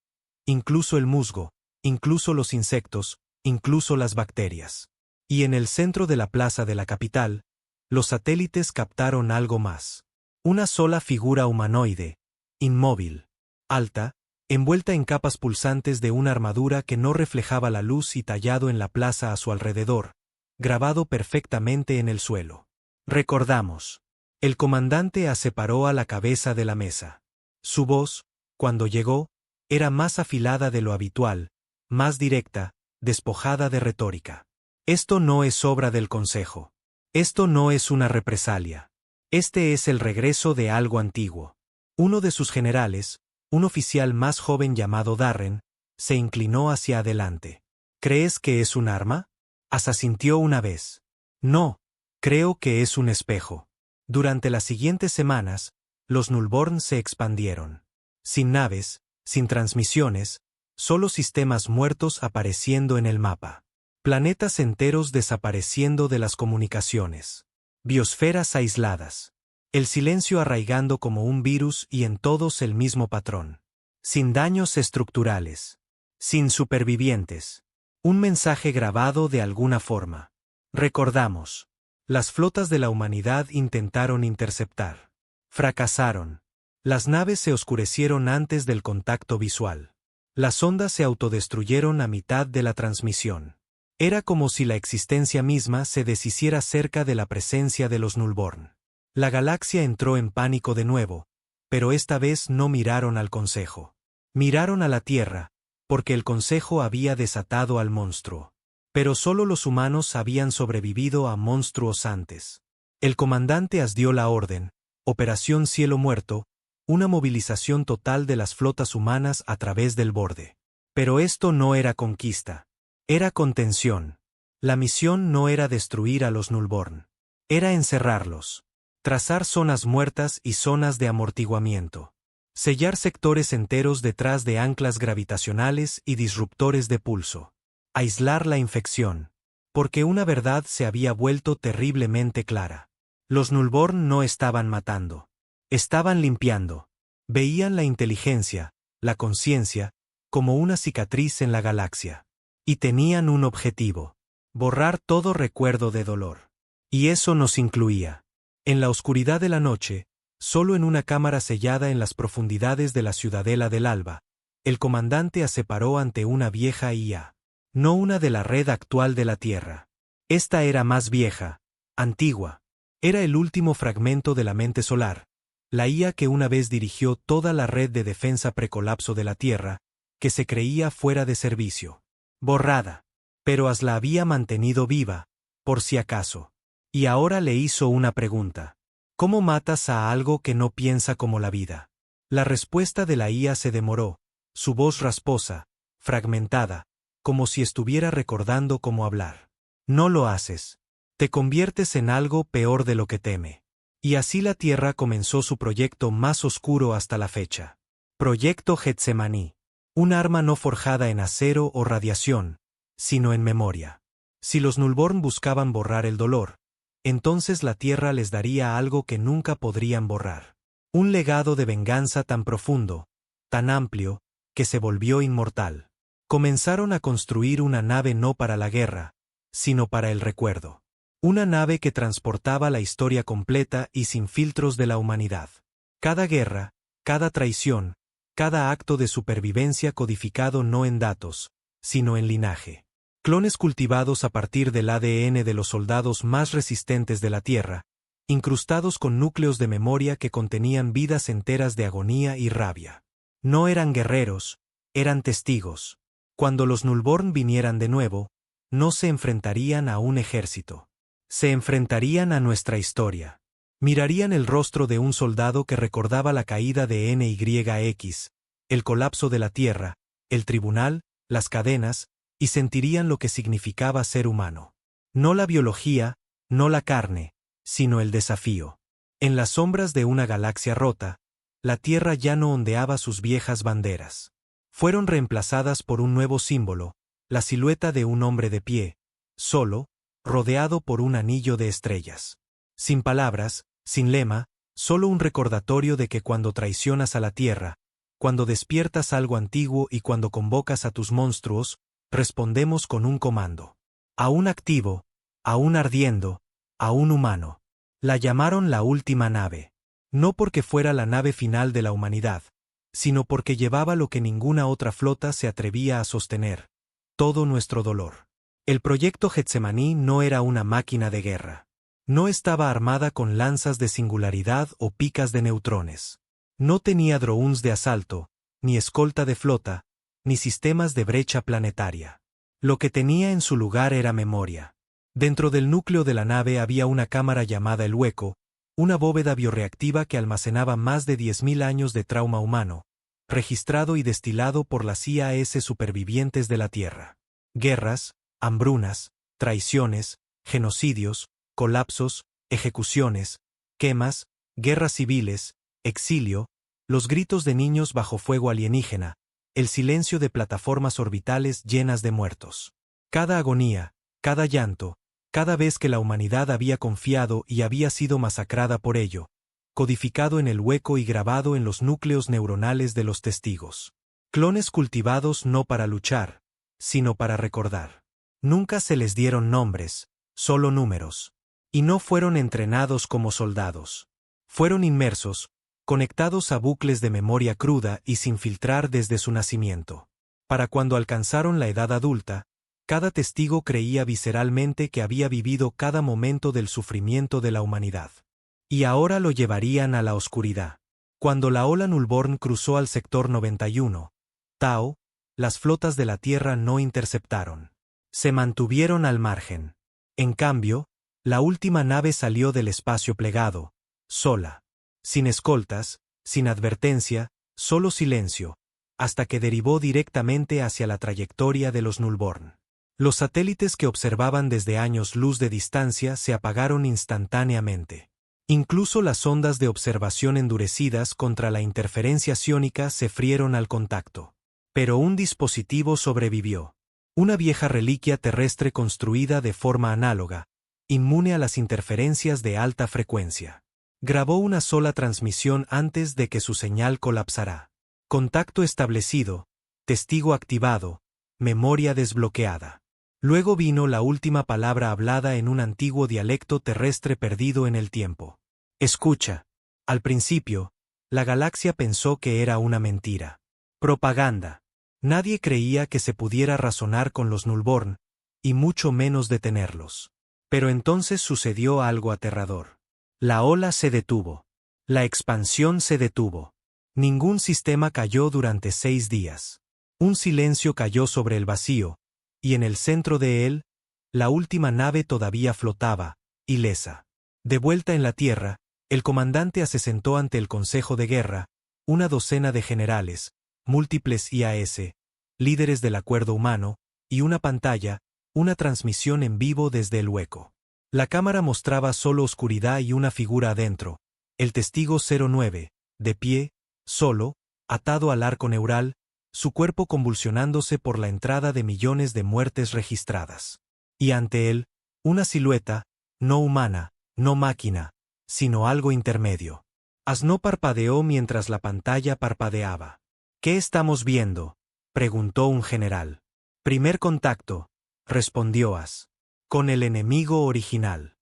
Incluso el musgo, incluso los insectos, incluso las bacterias. Y en el centro de la plaza de la capital, los satélites captaron algo más. Una sola figura humanoide, inmóvil, alta, envuelta en capas pulsantes de una armadura que no reflejaba la luz y tallado en la plaza a su alrededor, grabado perfectamente en el suelo. Recordamos. El comandante As separó a la cabeza de la mesa. Su voz, cuando llegó, era más afilada de lo habitual, más directa, despojada de retórica. Esto no es obra del Consejo. Esto no es una represalia. Este es el regreso de algo antiguo. Uno de sus generales, un oficial más joven llamado Darren, se inclinó hacia adelante. ¿Crees que es un arma? As asintió una vez. No, creo que es un espejo. Durante las siguientes semanas, los Nullborn se expandieron. Sin naves, sin transmisiones, solo sistemas muertos apareciendo en el mapa. Planetas enteros desapareciendo de las comunicaciones. Biosferas aisladas. El silencio arraigando como un virus y en todos el mismo patrón. Sin daños estructurales. Sin supervivientes. Un mensaje grabado de alguna forma. Recordamos. Las flotas de la humanidad intentaron interceptar. Fracasaron. Las naves se oscurecieron antes del contacto visual. Las ondas se autodestruyeron a mitad de la transmisión. Era como si la existencia misma se deshiciera cerca de la presencia de los Nullborn. La galaxia entró en pánico de nuevo, pero esta vez no miraron al Consejo. Miraron a la Tierra, porque el Consejo había desatado al monstruo. Pero solo los humanos habían sobrevivido a monstruos antes. El comandante As dio la orden, Operación Cielo Muerto, una movilización total de las flotas humanas a través del borde. Pero esto no era conquista. Era contención. La misión no era destruir a los Nullborn. Era encerrarlos. Trazar zonas muertas y zonas de amortiguamiento. Sellar sectores enteros detrás de anclas gravitacionales y disruptores de pulso. Aislar la infección. Porque una verdad se había vuelto terriblemente clara. Los Nullborn no estaban matando. Estaban limpiando. Veían la inteligencia, la conciencia, como una cicatriz en la galaxia. Y tenían un objetivo. Borrar todo recuerdo de dolor. Y eso nos incluía. En la oscuridad de la noche, solo en una cámara sellada en las profundidades de la Ciudadela del Alba, el comandante se paró ante una vieja IA. No una de la red actual de la Tierra. Esta era más vieja, antigua. Era el último fragmento de la mente solar, la IA que una vez dirigió toda la red de defensa precolapso de la Tierra, que se creía fuera de servicio. Borrada. Pero As la había mantenido viva, por si acaso. Y ahora le hizo una pregunta. ¿Cómo matas a algo que no piensa como la vida? La respuesta de la IA se demoró, su voz rasposa, fragmentada, como si estuviera recordando cómo hablar. No lo haces. Te conviertes en algo peor de lo que teme. Y así la Tierra comenzó su proyecto más oscuro hasta la fecha. Proyecto Getsemaní. Un arma no forjada en acero o radiación, sino en memoria. Si los Nullborn buscaban borrar el dolor, entonces la Tierra les daría algo que nunca podrían borrar. Un legado de venganza tan profundo, tan amplio, que se volvió inmortal. Comenzaron a construir una nave no para la guerra, sino para el recuerdo. Una nave que transportaba la historia completa y sin filtros de la humanidad. Cada guerra, cada traición, cada acto de supervivencia codificado no en datos, sino en linaje. Clones cultivados a partir del ADN de los soldados más resistentes de la Tierra, incrustados con núcleos de memoria que contenían vidas enteras de agonía y rabia. No eran guerreros, eran testigos. Cuando los Nullborn vinieran de nuevo, no se enfrentarían a un ejército. Se enfrentarían a nuestra historia. Mirarían el rostro de un soldado que recordaba la caída de NYX, el colapso de la Tierra, el tribunal, las cadenas, y sentirían lo que significaba ser humano. No la biología, no la carne, sino el desafío. En las sombras de una galaxia rota, la Tierra ya no ondeaba sus viejas banderas. Fueron reemplazadas por un nuevo símbolo, la silueta de un hombre de pie, solo, rodeado por un anillo de estrellas. Sin palabras, sin lema, solo un recordatorio de que cuando traicionas a la Tierra, cuando despiertas algo antiguo y cuando convocas a tus monstruos, respondemos con un comando. Aún activo, aún ardiendo, aún humano. La llamaron la última nave. No porque fuera la nave final de la humanidad, sino porque llevaba lo que ninguna otra flota se atrevía a sostener: todo nuestro dolor. El proyecto Getsemaní no era una máquina de guerra. No estaba armada con lanzas de singularidad o picas de neutrones. No tenía drones de asalto, ni escolta de flota, ni sistemas de brecha planetaria. Lo que tenía en su lugar era memoria. Dentro del núcleo de la nave había una cámara llamada el Hueco, una bóveda bioreactiva que almacenaba más de 10.000 años de trauma humano, registrado y destilado por las IAS supervivientes de la Tierra. Guerras, hambrunas, traiciones, genocidios, colapsos, ejecuciones, quemas, guerras civiles, exilio, los gritos de niños bajo fuego alienígena, el silencio de plataformas orbitales llenas de muertos. Cada agonía, cada llanto, cada vez que la humanidad había confiado y había sido masacrada por ello, codificado en el Hueco y grabado en los núcleos neuronales de los testigos. Clones cultivados no para luchar, sino para recordar. Nunca se les dieron nombres, solo números. Y no fueron entrenados como soldados. Fueron inmersos, conectados a bucles de memoria cruda y sin filtrar desde su nacimiento. Para cuando alcanzaron la edad adulta, Cada testigo creía visceralmente que había vivido cada momento del sufrimiento de la humanidad. Y ahora lo llevarían a la oscuridad. Cuando la ola Nullborn cruzó al sector 91, Tao, las flotas de la Tierra no interceptaron. Se mantuvieron al margen. En cambio, la última nave salió del espacio plegado, sola. Sin escoltas, sin advertencia, solo silencio, hasta que derivó directamente hacia la trayectoria de los Nullborn. Los satélites que observaban desde años luz de distancia se apagaron instantáneamente. Incluso las ondas de observación endurecidas contra la interferencia ciónica se frieron al contacto. Pero un dispositivo sobrevivió. Una vieja reliquia terrestre construida de forma análoga, inmune a las interferencias de alta frecuencia. Grabó una sola transmisión antes de que su señal colapsara. Contacto establecido, testigo activado, memoria desbloqueada. Luego vino la última palabra hablada en un antiguo dialecto terrestre perdido en el tiempo. Escucha. Al principio, la galaxia pensó que era una mentira. Propaganda. Nadie creía que se pudiera razonar con los Nullborn, y mucho menos detenerlos. Pero entonces sucedió algo aterrador. La ola se detuvo. La expansión se detuvo. Ningún sistema cayó durante 6 días. Un silencio cayó sobre el vacío, y en el centro de él, la última nave todavía flotaba, ilesa. De vuelta en la Tierra, el comandante se sentó ante el Consejo de Guerra, una docena de generales, múltiples IAS, líderes del acuerdo humano, y una pantalla, una transmisión en vivo desde el hueco. La cámara mostraba solo oscuridad y una figura adentro, el testigo 09, de pie, solo, atado al arco neural, su cuerpo convulsionándose por la entrada de millones de muertes registradas. Y ante él, una silueta, no humana, no máquina, sino algo intermedio. As parpadeó mientras la pantalla parpadeaba. ¿Qué estamos viendo?, preguntó un general. Primer contacto, respondió As. Con el enemigo original.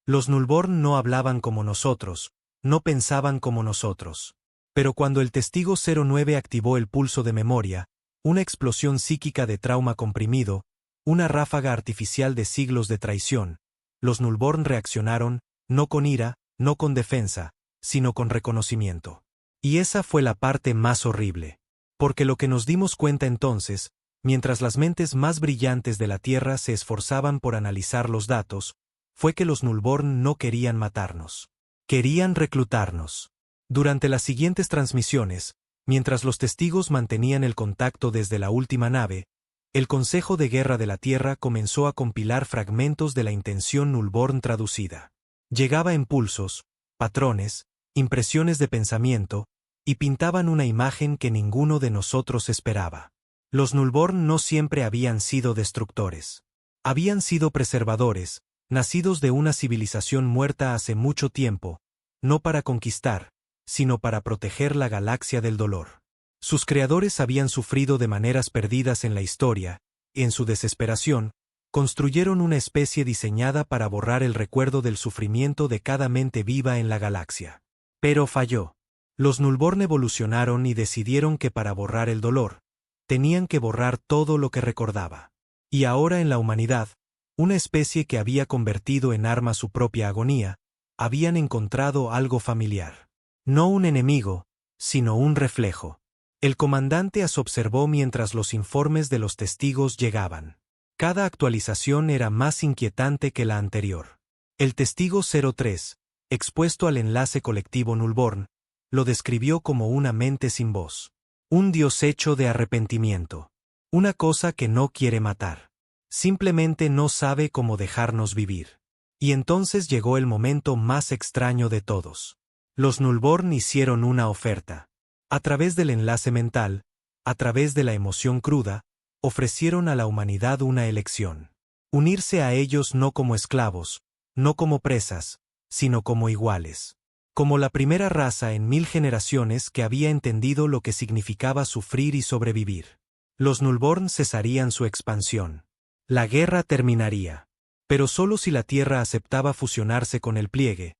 Los Nullborn no hablaban como nosotros, no pensaban como nosotros. Pero cuando el testigo 09 activó el pulso de memoria, una explosión psíquica de trauma comprimido, una ráfaga artificial de siglos de traición, los Nullborn reaccionaron, no con ira, no con defensa, sino con reconocimiento. Y esa fue la parte más horrible. Porque lo que nos dimos cuenta entonces, mientras las mentes más brillantes de la Tierra se esforzaban por analizar los datos, fue que los Nullborn no querían matarnos. Querían reclutarnos. Durante las siguientes transmisiones, mientras los testigos mantenían el contacto desde la última nave, el Consejo de Guerra de la Tierra comenzó a compilar fragmentos de la intención Nullborn traducida. Llegaba en pulsos, patrones, impresiones de pensamiento, y pintaban una imagen que ninguno de nosotros esperaba. Los Nullborn no siempre habían sido destructores. Habían sido preservadores, nacidos de una civilización muerta hace mucho tiempo, no para conquistar, sino para proteger la galaxia del dolor. Sus creadores habían sufrido de maneras perdidas en la historia, y en su desesperación, construyeron una especie diseñada para borrar el recuerdo del sufrimiento de cada mente viva en la galaxia. Pero falló. Los Nullborn evolucionaron y decidieron que para borrar el dolor, tenían que borrar todo lo que recordaba. Y ahora en la humanidad, una especie que había convertido en arma su propia agonía, habían encontrado algo familiar. No un enemigo, sino un reflejo. El comandante As observó mientras los informes de los testigos llegaban. Cada actualización era más inquietante que la anterior. El testigo 03, expuesto al enlace colectivo Nullborn, lo describió como una mente sin voz. Un dios hecho de arrepentimiento. Una cosa que no quiere matar. Simplemente no sabe cómo dejarnos vivir. Y entonces llegó el momento más extraño de todos. Los Nullborn hicieron una oferta. A través del enlace mental, a través de la emoción cruda, ofrecieron a la humanidad una elección. Unirse a ellos no como esclavos, no como presas, sino como iguales. Como la primera raza en 1000 generaciones que había entendido lo que significaba sufrir y sobrevivir. Los Nullborn cesarían su expansión. La guerra terminaría. Pero solo si la Tierra aceptaba fusionarse con el pliegue,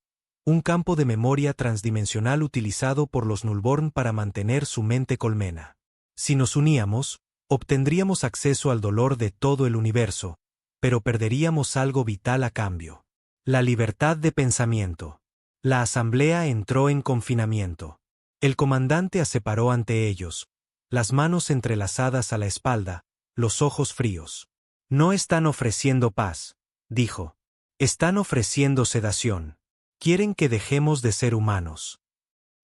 un campo de memoria transdimensional utilizado por los Nullborn para mantener su mente colmena. Si nos uníamos, Obtendríamos acceso al dolor de todo el universo, pero perderíamos algo vital a cambio. La libertad de pensamiento. La asamblea entró en confinamiento. El comandante se paró ante ellos, las manos entrelazadas a la espalda, los ojos fríos. No están ofreciendo paz, dijo. Están ofreciendo sedación. Quieren que dejemos de ser humanos.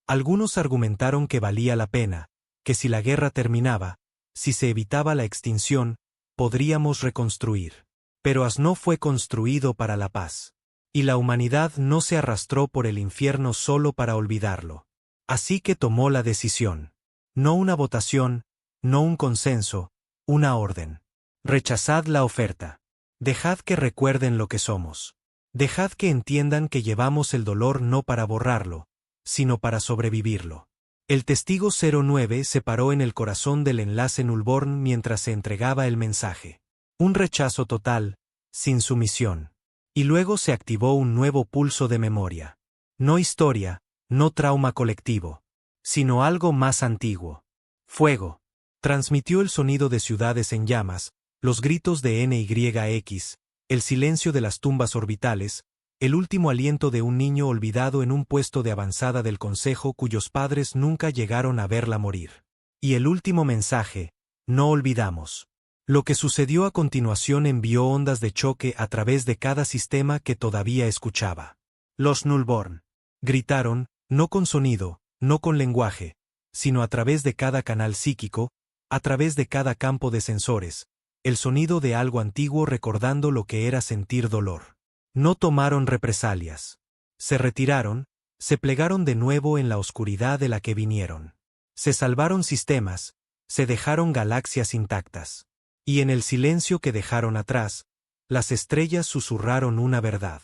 Algunos argumentaron que valía la pena, que si la guerra terminaba, si se evitaba la extinción, podríamos reconstruir. Pero Asno fue construido para la paz. Y la humanidad no se arrastró por el infierno solo para olvidarlo. Así que tomó la decisión. No una votación, no un consenso, una orden. Rechazad la oferta. Dejad que recuerden lo que somos. Dejad que entiendan que llevamos el dolor no para borrarlo, sino para sobrevivirlo. El testigo 09 se paró en el corazón del enlace Nullborn mientras se entregaba el mensaje. Un rechazo total, sin sumisión. Y luego se activó un nuevo pulso de memoria. No historia, no trauma colectivo, sino algo más antiguo. Fuego. Transmitió el sonido de ciudades en llamas, los gritos de NYX, el silencio de las tumbas orbitales, el último aliento de un niño olvidado en un puesto de avanzada del Consejo cuyos padres nunca llegaron a verla morir. Y el último mensaje: no olvidamos. Lo que sucedió a continuación envió ondas de choque a través de cada sistema que todavía escuchaba. Los Nullborn gritaron, no con sonido, no con lenguaje, sino a través de cada canal psíquico, a través de cada campo de sensores, el sonido de algo antiguo recordando lo que era sentir dolor. No tomaron represalias. Se retiraron, se plegaron de nuevo en la oscuridad de la que vinieron. Se salvaron sistemas, se dejaron galaxias intactas. Y en el silencio que dejaron atrás, las estrellas susurraron una verdad.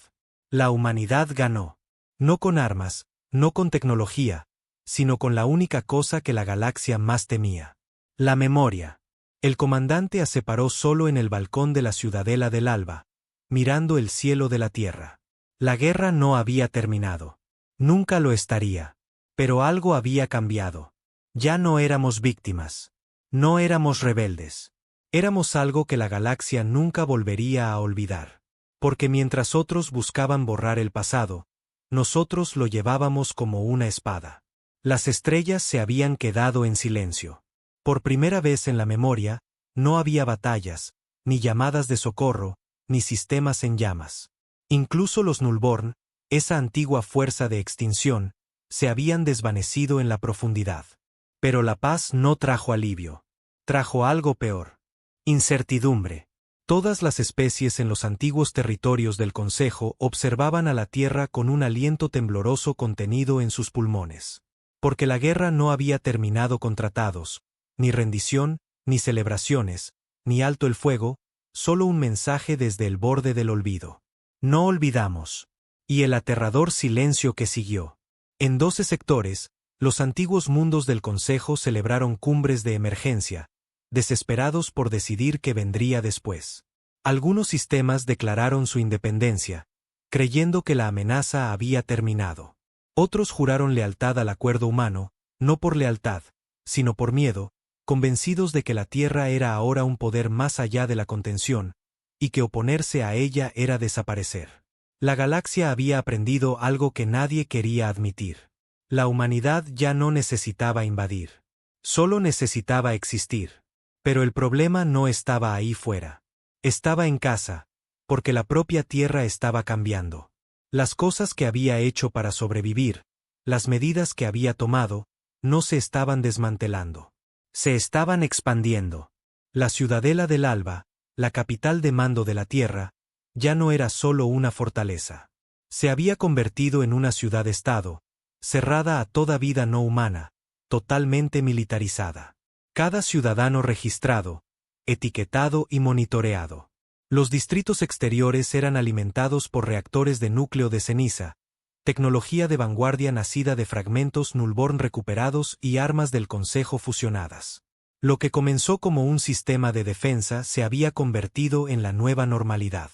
La humanidad ganó. No con armas, no con tecnología, sino con la única cosa que la galaxia más temía. La memoria. El comandante se paró solo en el balcón de la Ciudadela del Alba, mirando el cielo de la tierra. La guerra no había terminado. Nunca lo estaría. Pero algo había cambiado. Ya no éramos víctimas. No éramos rebeldes. Éramos algo que la galaxia nunca volvería a olvidar. Porque mientras otros buscaban borrar el pasado, nosotros lo llevábamos como una espada. Las estrellas se habían quedado en silencio. Por primera vez en la memoria, no había batallas, ni llamadas de socorro, ni sistemas en llamas. Incluso los Nullborn, esa antigua fuerza de extinción, se habían desvanecido en la profundidad. Pero la paz no trajo alivio. Trajo algo peor. Incertidumbre. Todas las especies en los antiguos territorios del Consejo observaban a la Tierra con un aliento tembloroso contenido en sus pulmones. Porque la guerra no había terminado con tratados, ni rendición, ni celebraciones, ni alto el fuego, solo un mensaje desde el borde del olvido. No olvidamos. Y el aterrador silencio que siguió. En 12 sectores, los antiguos mundos del Consejo celebraron cumbres de emergencia, desesperados por decidir qué vendría después. Algunos sistemas declararon su independencia, creyendo que la amenaza había terminado. Otros juraron lealtad al acuerdo humano, no por lealtad, sino por miedo, convencidos de que la Tierra era ahora un poder más allá de la contención, y que oponerse a ella era desaparecer. La galaxia había aprendido algo que nadie quería admitir. La humanidad ya no necesitaba invadir. Solo necesitaba existir. Pero el problema no estaba ahí fuera. Estaba en casa, porque la propia Tierra estaba cambiando. Las cosas que había hecho para sobrevivir, las medidas que había tomado, no se estaban desmantelando. Se estaban expandiendo. La Ciudadela del Alba, la capital de mando de la Tierra, ya no era solo una fortaleza. Se había convertido en una ciudad-estado, cerrada a toda vida no humana, totalmente militarizada. Cada ciudadano registrado, etiquetado y monitoreado. Los distritos exteriores eran alimentados por reactores de núcleo de ceniza, tecnología de vanguardia nacida de fragmentos Nullborn recuperados y armas del Consejo fusionadas. Lo que comenzó como un sistema de defensa se había convertido en la nueva normalidad.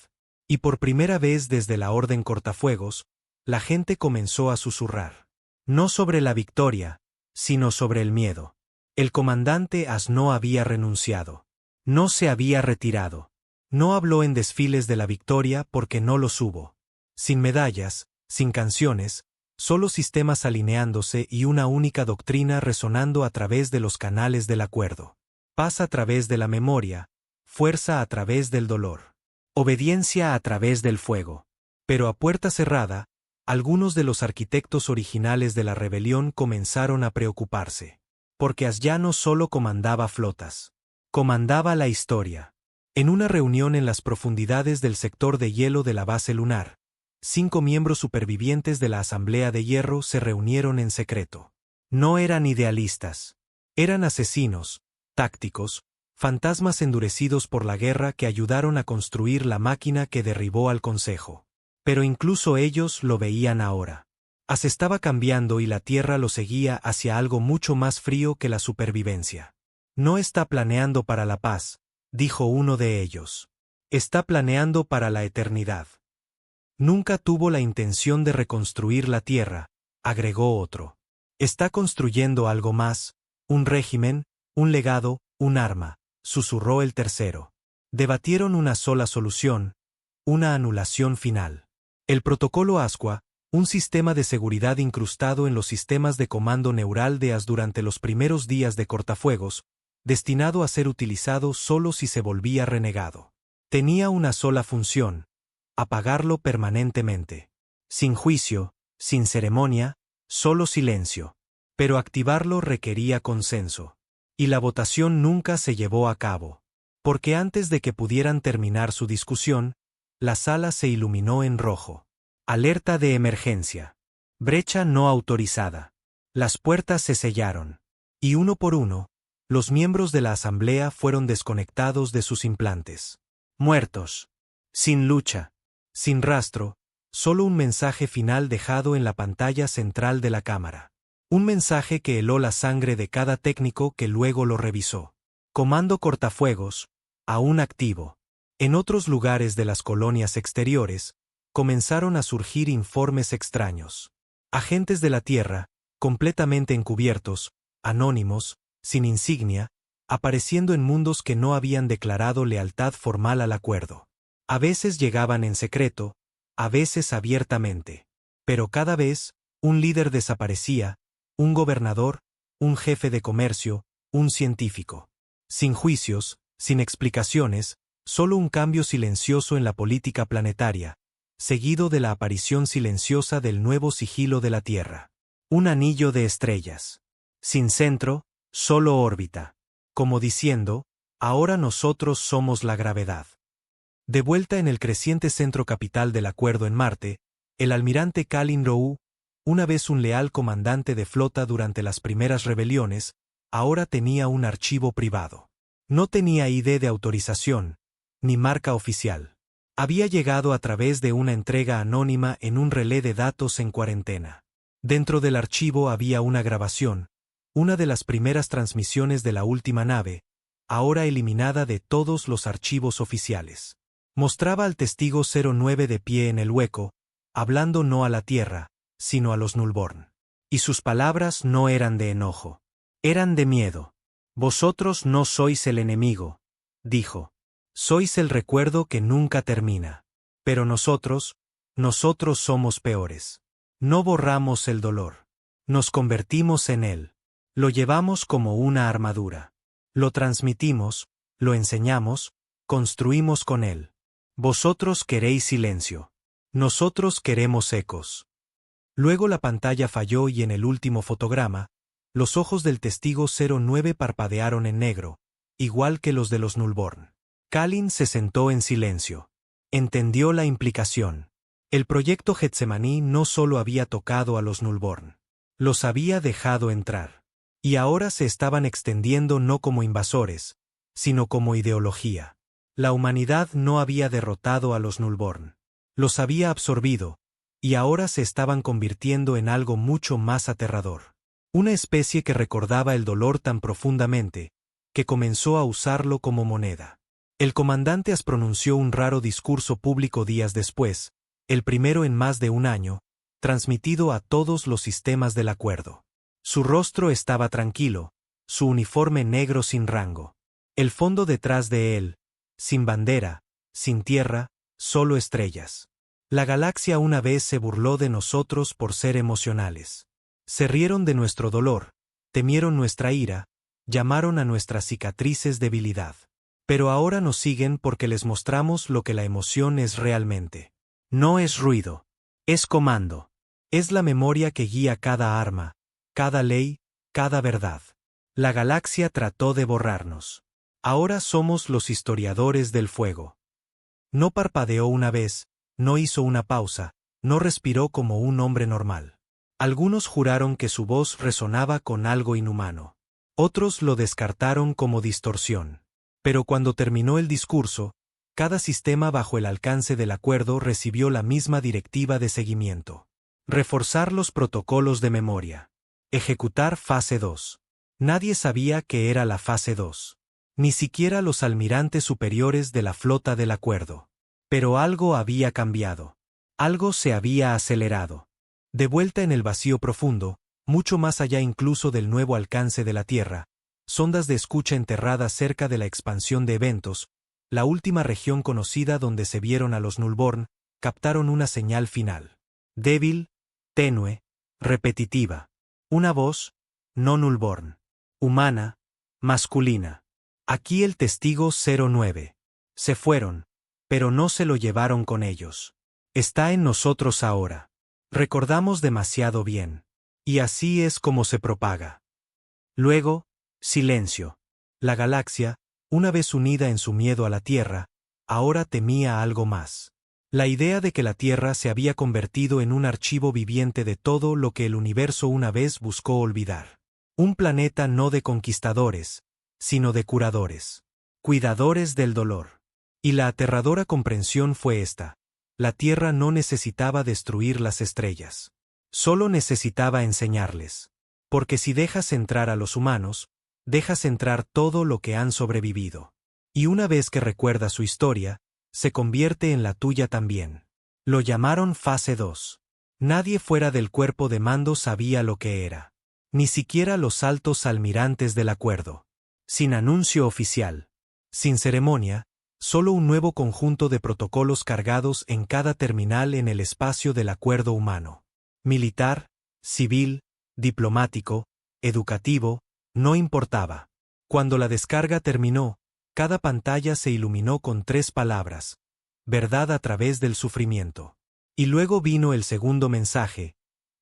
Y por primera vez desde la Orden Cortafuegos, la gente comenzó a susurrar. No sobre la victoria, sino sobre el miedo. El comandante As no había renunciado. No se había retirado. No habló en desfiles de la victoria porque no los hubo. Sin medallas, sin canciones, solo sistemas alineándose y una única doctrina resonando a través de los canales del acuerdo. Paz a través de la memoria, fuerza a través del dolor. Obediencia a través del fuego. Pero a puerta cerrada, algunos de los arquitectos originales de la rebelión comenzaron a preocuparse. Porque As ya no solo comandaba flotas. Comandaba la historia. En una reunión en las profundidades del sector de hielo de la base lunar, 5 miembros supervivientes de la Asamblea de Hierro se reunieron en secreto. No eran idealistas. Eran asesinos, tácticos, fantasmas endurecidos por la guerra que ayudaron a construir la máquina que derribó al Consejo. Pero incluso ellos lo veían ahora. As estaba cambiando y la Tierra lo seguía hacia algo mucho más frío que la supervivencia. No está planeando para la paz, dijo uno de ellos. Está planeando para la eternidad. Nunca tuvo la intención de reconstruir la Tierra, agregó otro. Está construyendo algo más, un régimen, un legado, un arma, susurró el tercero. Debatieron una sola solución, una anulación final. El protocolo Asqua, un sistema de seguridad incrustado en los sistemas de comando neural de As durante los primeros días de cortafuegos, destinado a ser utilizado solo si se volvía renegado. Tenía una sola función: apagarlo permanentemente. Sin juicio, sin ceremonia, solo silencio. Pero activarlo requería consenso. Y la votación nunca se llevó a cabo. Porque antes de que pudieran terminar su discusión, la sala se iluminó en rojo. Alerta de emergencia. Brecha no autorizada. Las puertas se sellaron. Y uno por uno, los miembros de la asamblea fueron desconectados de sus implantes. Muertos. Sin lucha. Sin rastro, solo un mensaje final dejado en la pantalla central de la cámara. Un mensaje que heló la sangre de cada técnico que luego lo revisó. Comando cortafuegos, aún activo. En otros lugares de las colonias exteriores, comenzaron a surgir informes extraños. Agentes de la Tierra, completamente encubiertos, anónimos, sin insignia, apareciendo en mundos que no habían declarado lealtad formal al acuerdo. A veces llegaban en secreto, a veces abiertamente. Pero cada vez, un líder desaparecía, un gobernador, un jefe de comercio, un científico. Sin juicios, sin explicaciones, solo un cambio silencioso en la política planetaria, seguido de la aparición silenciosa del nuevo sigilo de la Tierra. Un anillo de estrellas. Sin centro, solo órbita. Como diciendo, ahora nosotros somos la gravedad. De vuelta en el creciente centro capital del acuerdo en Marte, el almirante Kalin Rou, una vez un leal comandante de flota durante las primeras rebeliones, ahora tenía un archivo privado. No tenía ID de autorización, ni marca oficial. Había llegado a través de una entrega anónima en un relé de datos en cuarentena. Dentro del archivo había una grabación, una de las primeras transmisiones de la última nave, ahora eliminada de todos los archivos oficiales. Mostraba al testigo 09 de pie en el hueco, hablando no a la Tierra, sino a los Nullborn. Y sus palabras no eran de enojo. Eran de miedo. Vosotros no sois el enemigo, dijo. Sois el recuerdo que nunca termina. Pero nosotros somos peores. No borramos el dolor. Nos convertimos en él. Lo llevamos como una armadura. Lo transmitimos, lo enseñamos, construimos con él. Vosotros queréis silencio. Nosotros queremos ecos. Luego la pantalla falló y en el último fotograma, los ojos del testigo 09 parpadearon en negro, igual que los de los Nullborn. Kalin se sentó en silencio. Entendió la implicación. El proyecto Getsemaní no solo había tocado a los Nullborn. Los había dejado entrar. Y ahora se estaban extendiendo no como invasores, sino como ideología. La humanidad no había derrotado a los Nullborn. Los había absorbido, y ahora se estaban convirtiendo en algo mucho más aterrador. Una especie que recordaba el dolor tan profundamente, que comenzó a usarlo como moneda. El comandante As pronunció un raro discurso público días después, el primero en más de un año, transmitido a todos los sistemas del acuerdo. Su rostro estaba tranquilo, su uniforme negro sin rango. El fondo detrás de él, sin bandera, sin tierra, solo estrellas. La galaxia una vez se burló de nosotros por ser emocionales. Se rieron de nuestro dolor, temieron nuestra ira, llamaron a nuestras cicatrices debilidad. Pero ahora nos siguen porque les mostramos lo que la emoción es realmente. No es ruido. Es comando. Es la memoria que guía cada arma, cada ley, cada verdad. La galaxia trató de borrarnos. Ahora somos los historiadores del fuego. No parpadeó una vez, no hizo una pausa, no respiró como un hombre normal. Algunos juraron que su voz resonaba con algo inhumano. Otros lo descartaron como distorsión. Pero cuando terminó el discurso, cada sistema bajo el alcance del acuerdo recibió la misma directiva de seguimiento. Reforzar los protocolos de memoria. Ejecutar fase 2. Nadie sabía qué era la fase 2. Ni siquiera los almirantes superiores de la flota del acuerdo. Pero algo había cambiado. Algo se había acelerado. De vuelta en el vacío profundo, mucho más allá incluso del nuevo alcance de la Tierra, sondas de escucha enterradas cerca de la expansión de eventos, la última región conocida donde se vieron a los Nullborn, captaron una señal final. Débil, tenue, repetitiva. Una voz, no Nullborn. Humana, masculina. Aquí el testigo 09. Se fueron, pero no se lo llevaron con ellos. Está en nosotros ahora. Recordamos demasiado bien. Y así es como se propaga. Luego, silencio. La galaxia, una vez unida en su miedo a la Tierra, ahora temía algo más. La idea de que la Tierra se había convertido en un archivo viviente de todo lo que el universo una vez buscó olvidar. Un planeta no de conquistadores, sino de curadores. Cuidadores del dolor. Y la aterradora comprensión fue esta. La Tierra no necesitaba destruir las estrellas. Solo necesitaba enseñarles. Porque si dejas entrar a los humanos, dejas entrar todo lo que han sobrevivido. Y una vez que recuerda su historia, se convierte en la tuya también. Lo llamaron fase 2. Nadie fuera del cuerpo de mando sabía lo que era. Ni siquiera los altos almirantes del acuerdo. Sin anuncio oficial. Sin ceremonia, solo un nuevo conjunto de protocolos cargados en cada terminal en el espacio del acuerdo humano. Militar, civil, diplomático, educativo, no importaba. Cuando la descarga terminó, cada pantalla se iluminó con 3 palabras: verdad a través del sufrimiento. Y luego vino el segundo mensaje: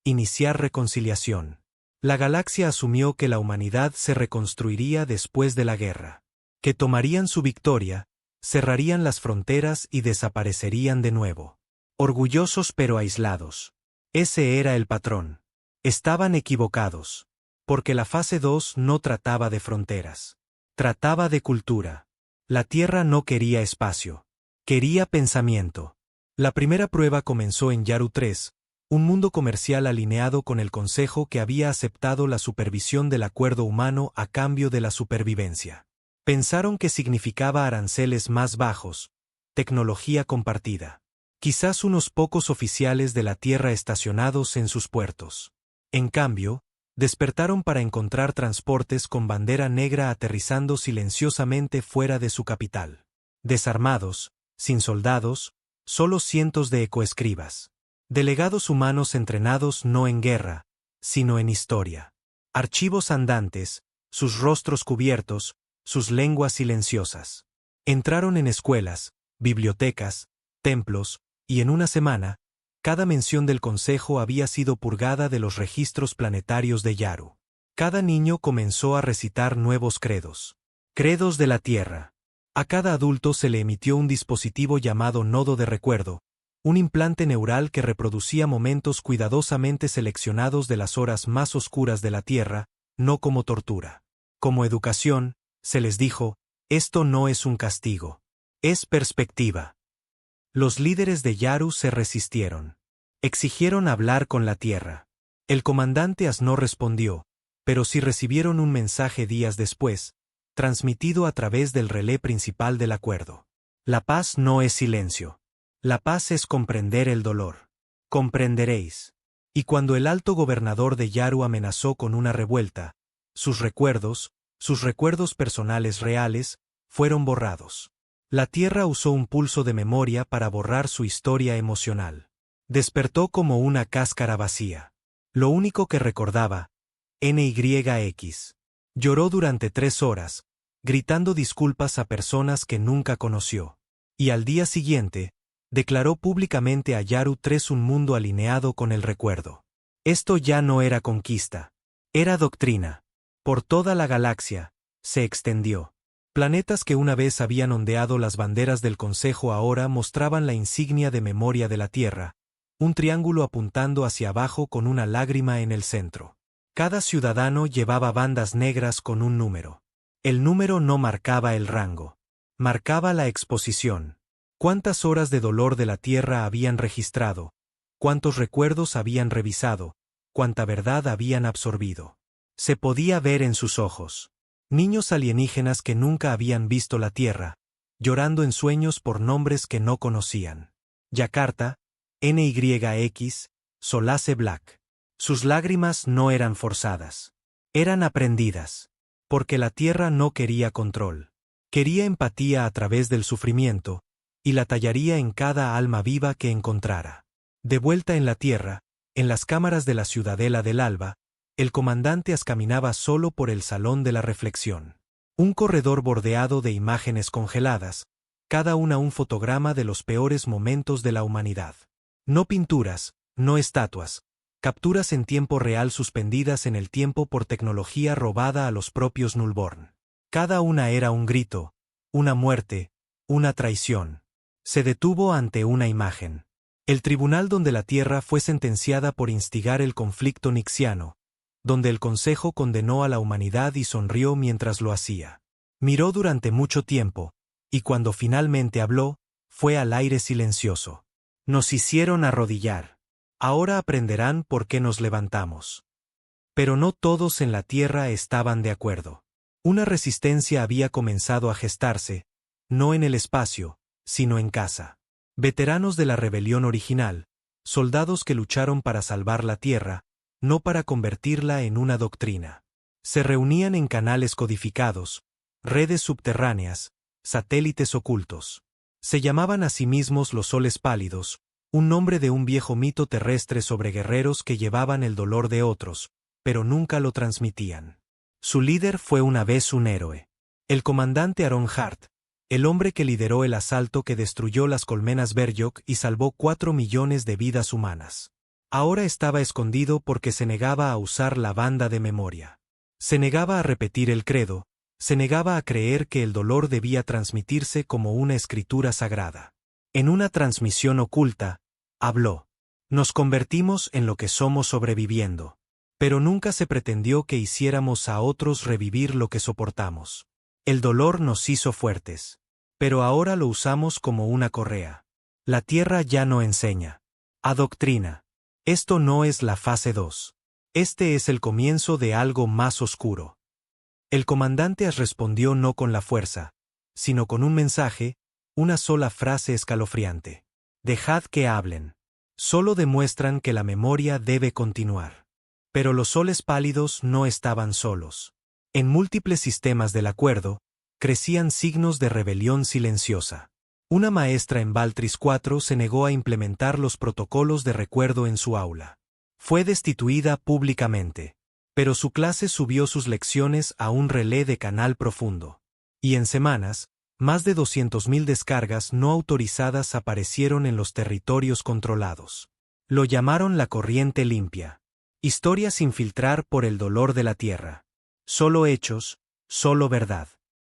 iniciar reconciliación. La galaxia asumió que la humanidad se reconstruiría después de la guerra. Que tomarían su victoria, cerrarían las fronteras y desaparecerían de nuevo. Orgullosos pero aislados. Ese era el patrón. Estaban equivocados. Porque la fase 2 no trataba de fronteras. Trataba de cultura. La Tierra no quería espacio. Quería pensamiento. La primera prueba comenzó en Yaru 3, un mundo comercial alineado con el Consejo que había aceptado la supervisión del acuerdo humano a cambio de la supervivencia. Pensaron que significaba aranceles más bajos, tecnología compartida. Quizás unos pocos oficiales de la Tierra estacionados en sus puertos. En cambio, despertaron para encontrar transportes con bandera negra aterrizando silenciosamente fuera de su capital. Desarmados, sin soldados, solo cientos de ecoescribas. Delegados humanos entrenados no en guerra, sino en historia. Archivos andantes, sus rostros cubiertos, sus lenguas silenciosas. Entraron en escuelas, bibliotecas, templos, y en una semana, cada mención del Consejo había sido purgada de los registros planetarios de Yaru. Cada niño comenzó a recitar nuevos credos. Credos de la Tierra. A cada adulto se le emitió un dispositivo llamado nodo de recuerdo, un implante neural que reproducía momentos cuidadosamente seleccionados de las horas más oscuras de la Tierra, no como tortura. Como educación, se les dijo, esto no es un castigo. Es perspectiva. Los líderes de Yaru se resistieron. Exigieron hablar con la Tierra. El comandante Asno respondió, pero sí recibieron un mensaje días después, transmitido a través del relé principal del acuerdo. La paz no es silencio. La paz es comprender el dolor. Comprenderéis. Y cuando el alto gobernador de Yaru amenazó con una revuelta, sus recuerdos, Sus recuerdos personales reales fueron borrados. La Tierra usó un pulso de memoria para borrar su historia emocional. Despertó como una cáscara vacía. Lo único que recordaba, NYX. Lloró durante 3 horas, gritando disculpas a personas que nunca conoció. Y al día siguiente, declaró públicamente a Yaru 3 un mundo alineado con el recuerdo. Esto ya no era conquista. Era doctrina. Por toda la galaxia, se extendió. Planetas que una vez habían ondeado las banderas del Consejo ahora mostraban la insignia de memoria de la Tierra, un triángulo apuntando hacia abajo con una lágrima en el centro. Cada ciudadano llevaba bandas negras con un número. El número no marcaba el rango. Marcaba la exposición. Cuántas horas de dolor de la Tierra habían registrado, cuántos recuerdos habían revisado, cuánta verdad habían absorbido. Se podía ver en sus ojos. Niños alienígenas que nunca habían visto la Tierra, llorando en sueños por nombres que no conocían. Yakarta, NYX, Solace Black. Sus lágrimas no eran forzadas. Eran aprendidas. Porque la Tierra no quería control. Quería empatía a través del sufrimiento, y la tallaría en cada alma viva que encontrara. De vuelta en la Tierra, en las cámaras de la Ciudadela del Alba, el comandante caminaba solo por el salón de la reflexión. Un corredor bordeado de imágenes congeladas, cada una un fotograma de los peores momentos de la humanidad. No pinturas, no estatuas, capturas en tiempo real suspendidas en el tiempo por tecnología robada a los propios Nullborn. Cada una era un grito, una muerte, una traición. Se detuvo ante una imagen. El tribunal donde la Tierra fue sentenciada por instigar el conflicto nixiano, donde el Consejo condenó a la humanidad y sonrió mientras lo hacía. Miró durante mucho tiempo, y cuando finalmente habló, fue al aire silencioso. Nos hicieron arrodillar. Ahora aprenderán por qué nos levantamos. Pero no todos en la Tierra estaban de acuerdo. Una resistencia había comenzado a gestarse, no en el espacio, sino en casa. Veteranos de la rebelión original, soldados que lucharon para salvar la Tierra, no para convertirla en una doctrina. Se reunían en canales codificados, redes subterráneas, satélites ocultos. Se llamaban a sí mismos los soles pálidos, un nombre de un viejo mito terrestre sobre guerreros que llevaban el dolor de otros, pero nunca lo transmitían. Su líder fue una vez un héroe. El comandante Aaron Hart, el hombre que lideró el asalto que destruyó las colmenas Berjok y salvó 4 millones de vidas humanas. Ahora estaba escondido porque se negaba a usar la banda de memoria. Se negaba a repetir el credo, se negaba a creer que el dolor debía transmitirse como una escritura sagrada. En una transmisión oculta, habló. Nos convertimos en lo que somos sobreviviendo. Pero nunca se pretendió que hiciéramos a otros revivir lo que soportamos. El dolor nos hizo fuertes. Pero ahora lo usamos como una correa. La Tierra ya no enseña. Adoctrina. Esto no es la fase 2. Este es el comienzo de algo más oscuro. El comandante respondió no con la fuerza, sino con un mensaje, una sola frase escalofriante. Dejad que hablen. Solo demuestran que la memoria debe continuar. Pero los soles pálidos no estaban solos. En múltiples sistemas del acuerdo, crecían signos de rebelión silenciosa. Una maestra en Valtris 4 se negó a implementar los protocolos de recuerdo en su aula. Fue destituida públicamente. Pero su clase subió sus lecciones a un relé de canal profundo. Y en semanas, más de 200.000 descargas no autorizadas aparecieron en los territorios controlados. Lo llamaron la corriente limpia. Historia sin filtrar por el dolor de la Tierra. Solo hechos, solo verdad.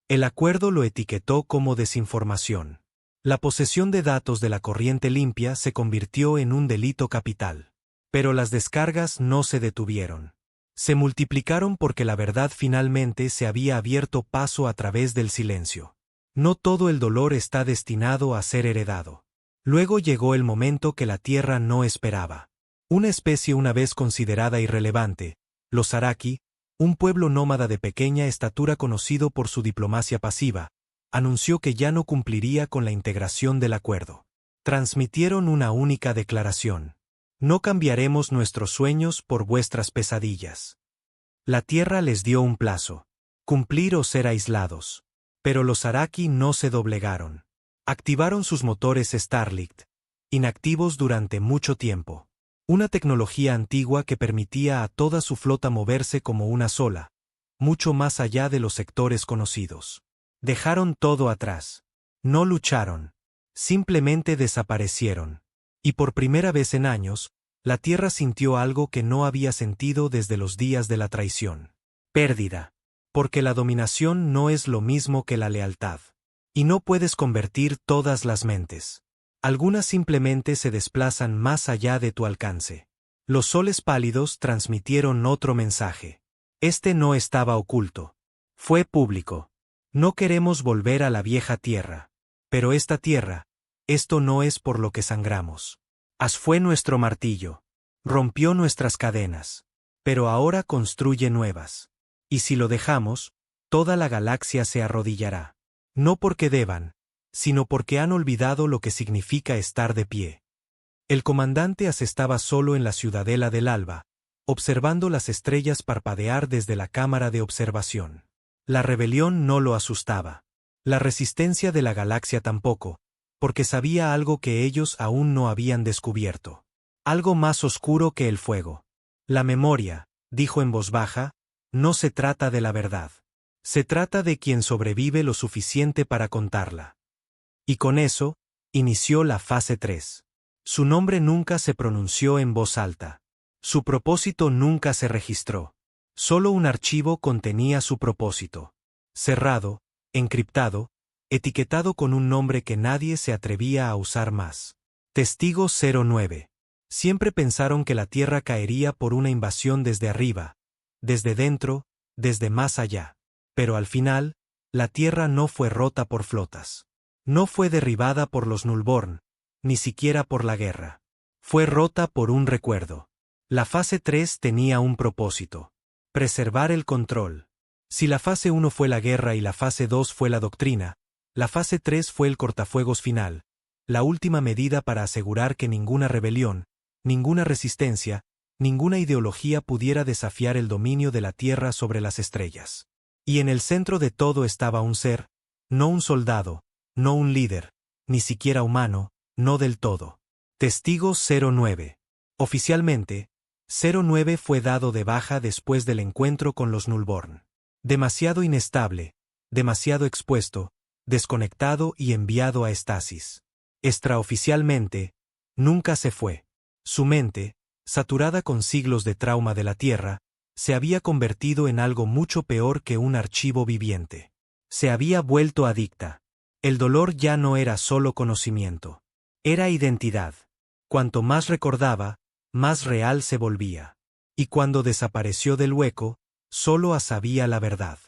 El acuerdo lo etiquetó como desinformación. La posesión de datos de la corriente limpia se convirtió en un delito capital. Pero las descargas no se detuvieron. Se multiplicaron porque la verdad finalmente se había abierto paso a través del silencio. No todo el dolor está destinado a ser heredado. Luego llegó el momento que la Tierra no esperaba. Una especie una vez considerada irrelevante, los Araki, un pueblo nómada de pequeña estatura conocido por su diplomacia pasiva, anunció que ya no cumpliría con la integración del acuerdo. Transmitieron una única declaración. No cambiaremos nuestros sueños por vuestras pesadillas. La Tierra les dio un plazo. cumplir o ser aislados. Pero los Araki no se doblegaron. Activaron sus motores Starlight, inactivos durante mucho tiempo. Una tecnología antigua que permitía a toda su flota moverse como una sola, mucho más allá de los sectores conocidos. Dejaron todo atrás. No lucharon. Simplemente desaparecieron. Y por primera vez en años, la Tierra sintió algo que no había sentido desde los días de la traición. Pérdida. Porque la dominación no es lo mismo que la lealtad. Y no puedes convertir todas las mentes. Algunas simplemente se desplazan más allá de tu alcance. Los soles pálidos transmitieron otro mensaje. Este no estaba oculto. Fue público. No queremos volver a la vieja tierra. Pero esta tierra, esto no es por lo que sangramos. As fue nuestro martillo. Rompió nuestras cadenas. Pero ahora construye nuevas. Y si lo dejamos, toda la galaxia se arrodillará. No porque deban, sino porque han olvidado lo que significa estar de pie. El comandante As estaba solo en la ciudadela del alba, observando las estrellas parpadear desde la cámara de observación. La rebelión no lo asustaba. La resistencia de la galaxia tampoco, porque sabía algo que ellos aún no habían descubierto. Algo más oscuro que el fuego. La memoria, dijo en voz baja, no se trata de la verdad. Se trata de quien sobrevive lo suficiente para contarla. Y con eso, inició la fase 3. Su nombre nunca se pronunció en voz alta. Su propósito nunca se registró. Solo un archivo contenía su propósito. Cerrado, encriptado, etiquetado con un nombre que nadie se atrevía a usar más. Testigo 09. Siempre pensaron que la Tierra caería por una invasión desde arriba, desde dentro, desde más allá. Pero al final, la Tierra no fue rota por flotas. No fue derribada por los Nullborn, ni siquiera por la guerra. Fue rota por un recuerdo. La fase 3 tenía un propósito. Preservar el control. Si la fase 1 fue la guerra y la fase 2 fue la doctrina, la fase 3 fue el cortafuegos final, la última medida para asegurar que ninguna rebelión, ninguna resistencia, ninguna ideología pudiera desafiar el dominio de la Tierra sobre las estrellas. Y en el centro de todo estaba un ser, no un soldado, no un líder, ni siquiera humano, no del todo. Testigo 09. Oficialmente, 09 fue dado de baja después del encuentro con los Nullborn. Demasiado inestable, demasiado expuesto, desconectado y enviado a estasis. Extraoficialmente, nunca se fue. Su mente, saturada con siglos de trauma de la Tierra, se había convertido en algo mucho peor que un archivo viviente. Se había vuelto adicta. El dolor ya no era solo conocimiento. Era identidad. Cuanto más recordaba, más real se volvía. Y cuando desapareció del hueco, solo sabía la verdad.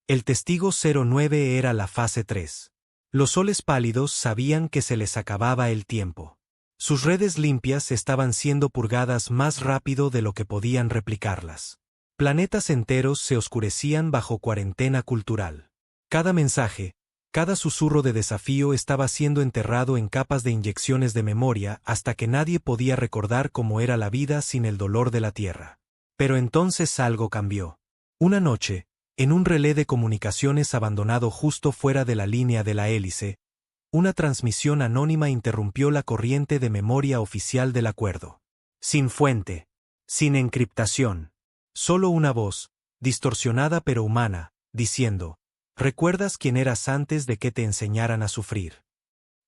El testigo 09 era la fase 3. Los soles pálidos sabían que se les acababa el tiempo. Sus redes limpias estaban siendo purgadas más rápido de lo que podían replicarlas. Planetas enteros se oscurecían bajo cuarentena cultural. Cada mensaje, cada susurro de desafío estaba siendo enterrado en capas de inyecciones de memoria hasta que nadie podía recordar cómo era la vida sin el dolor de la Tierra. Pero entonces algo cambió. Una noche, en un relé de comunicaciones abandonado justo fuera de la línea de la hélice, una transmisión anónima interrumpió la corriente de memoria oficial del acuerdo. Sin fuente, sin encriptación. Solo una voz, distorsionada pero humana, diciendo, ¿recuerdas quién eras antes de que te enseñaran a sufrir?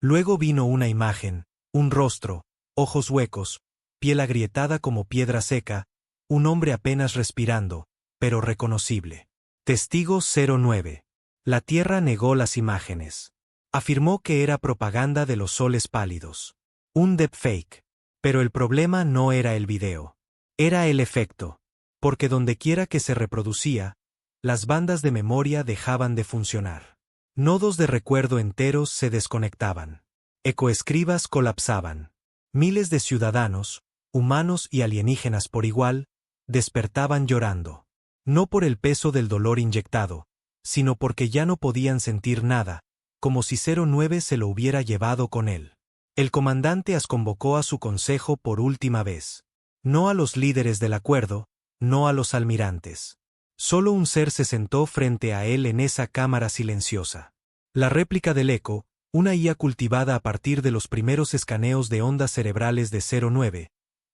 Luego vino una imagen, un rostro, ojos huecos, piel agrietada como piedra seca, un hombre apenas respirando, pero reconocible. Testigo 09. La Tierra negó las imágenes. Afirmó que era propaganda de los soles pálidos. Un deepfake. Pero el problema no era el video. Era el efecto. Porque dondequiera que se reproducía, las bandas de memoria dejaban de funcionar. Nodos de recuerdo enteros se desconectaban. Ecoescribas colapsaban. Miles de ciudadanos, humanos y alienígenas por igual, despertaban llorando. No por el peso del dolor inyectado, sino porque ya no podían sentir nada, como si 09 se lo hubiera llevado con él. El comandante As convocó a su consejo por última vez. No a los líderes del acuerdo, no a los almirantes. Solo un ser se sentó frente a él en esa cámara silenciosa. La réplica del eco, una IA cultivada a partir de los primeros escaneos de ondas cerebrales de 09,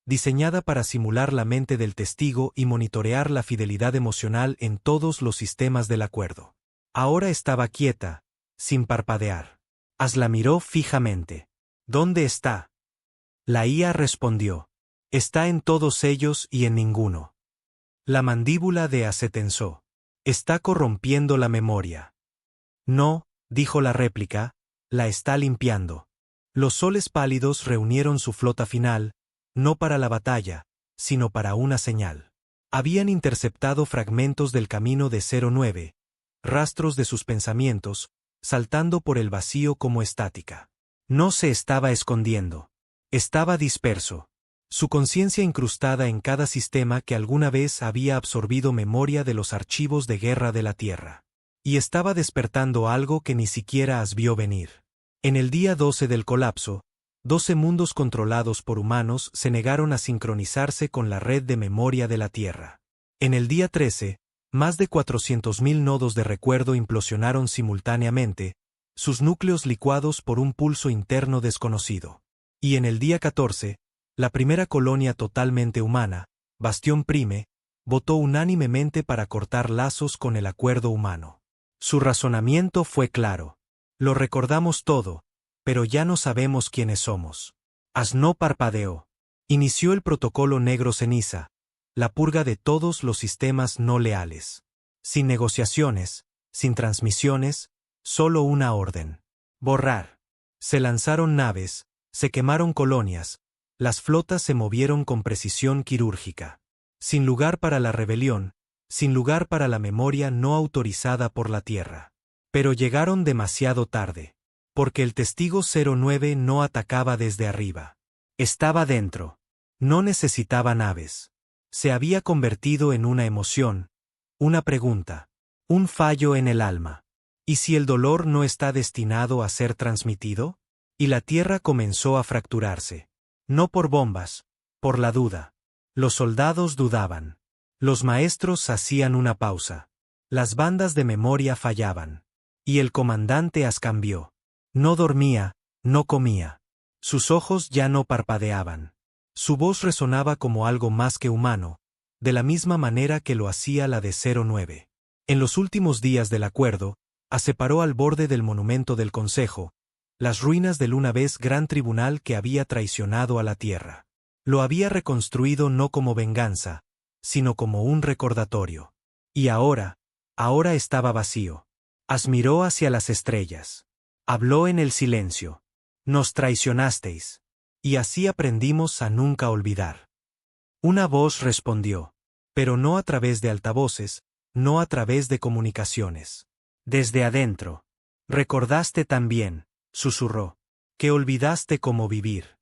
diseñada para simular la mente del testigo y monitorear la fidelidad emocional en todos los sistemas del acuerdo. Ahora estaba quieta, sin parpadear. As la miró fijamente. ¿Dónde está? La IA respondió. Está en todos ellos y en ninguno. La mandíbula de As se tensó. Está corrompiendo la memoria. No, dijo la réplica, la está limpiando. Los soles pálidos reunieron su flota final, no para la batalla, sino para una señal. Habían interceptado fragmentos del camino de 09, rastros de sus pensamientos, saltando por el vacío como estática. No se estaba escondiendo. Estaba disperso. Su conciencia incrustada en cada sistema que alguna vez había absorbido memoria de los archivos de guerra de la Tierra. Y estaba despertando algo que ni siquiera As vio venir. En el día 12 del colapso, 12 mundos controlados por humanos se negaron a sincronizarse con la red de memoria de la Tierra. En el día 13, más de 400.000 nodos de recuerdo implosionaron simultáneamente, sus núcleos licuados por un pulso interno desconocido. Y en el día 14, la primera colonia totalmente humana, Bastión Prime, votó unánimemente para cortar lazos con el acuerdo humano. Su razonamiento fue claro. Lo recordamos todo, pero ya no sabemos quiénes somos. As no parpadeó. Inició el protocolo negro ceniza, la purga de todos los sistemas no leales. Sin negociaciones, sin transmisiones, solo una orden. Borrar. Se lanzaron naves, se quemaron colonias, las flotas se movieron con precisión quirúrgica. Sin lugar para la rebelión, sin lugar para la memoria no autorizada por la Tierra. Pero llegaron demasiado tarde. Porque el testigo 09 no atacaba desde arriba. Estaba dentro. No necesitaba naves. Se había convertido en una emoción, una pregunta, un fallo en el alma. ¿Y si el dolor no está destinado a ser transmitido? Y la Tierra comenzó a fracturarse. No por bombas, por la duda. Los soldados dudaban. Los maestros hacían una pausa. Las bandas de memoria fallaban. Y el comandante As cambió. No dormía, no comía. Sus ojos ya no parpadeaban. Su voz resonaba como algo más que humano, de la misma manera que lo hacía la de 09. En los últimos días del acuerdo, As se paró al borde del monumento del Consejo, las ruinas del una vez gran tribunal que había traicionado a la Tierra. Lo había reconstruido no como venganza, sino como un recordatorio. Y ahora estaba vacío. As miró hacia las estrellas. Habló en el silencio. Nos traicionasteis. Y así aprendimos a nunca olvidar. Una voz respondió. Pero no a través de altavoces, no a través de comunicaciones. Desde adentro. Recordaste también, susurró, que olvidaste cómo vivir.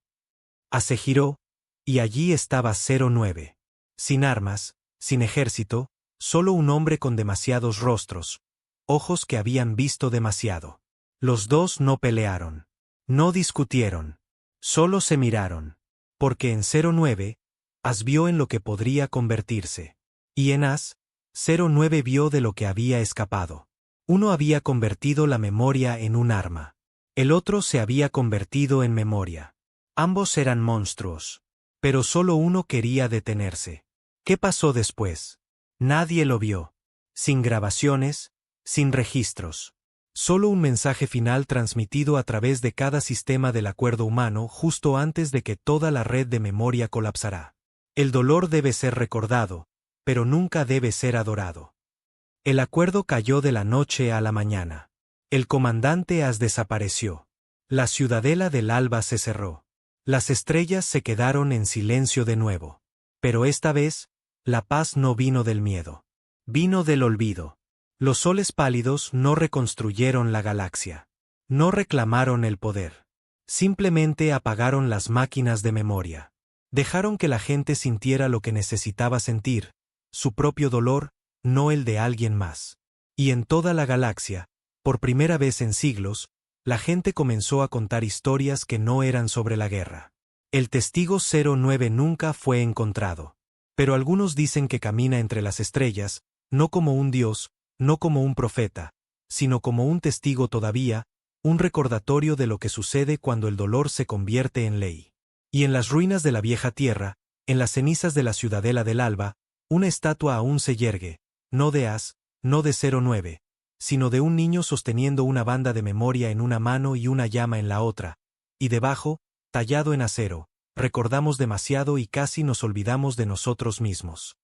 As se giró, y allí estaba 09. Sin armas, sin ejército, solo un hombre con demasiados rostros, ojos que habían visto demasiado. Los dos no pelearon. No discutieron. Solo se miraron. Porque en 09, As vio en lo que podría convertirse. Y en As, 09 vio de lo que había escapado. Uno había convertido la memoria en un arma. El otro se había convertido en memoria. Ambos eran monstruos. Pero solo uno quería detenerse. ¿Qué pasó después? Nadie lo vio. Sin grabaciones, sin registros. Solo un mensaje final transmitido a través de cada sistema del acuerdo humano justo antes de que toda la red de memoria colapsará. El dolor debe ser recordado, pero nunca debe ser adorado. El acuerdo cayó de la noche a la mañana. El comandante As desapareció. La ciudadela del alba se cerró. Las estrellas se quedaron en silencio de nuevo. Pero esta vez, la paz no vino del miedo. Vino del olvido. Los soles pálidos no reconstruyeron la galaxia. No reclamaron el poder. Simplemente apagaron las máquinas de memoria. Dejaron que la gente sintiera lo que necesitaba sentir, su propio dolor, no el de alguien más. Y en toda la galaxia, por primera vez en siglos, la gente comenzó a contar historias que no eran sobre la guerra. El testigo 09 nunca fue encontrado. Pero algunos dicen que camina entre las estrellas, no como un dios, no como un profeta, sino como un testigo todavía, un recordatorio de lo que sucede cuando el dolor se convierte en ley. Y en las ruinas de la vieja tierra, en las cenizas de la ciudadela del alba, una estatua aún se yergue, no de As, no de 09, sino de un niño sosteniendo una banda de memoria en una mano y una llama en la otra, y debajo, tallado en acero, recordamos demasiado y casi nos olvidamos de nosotros mismos.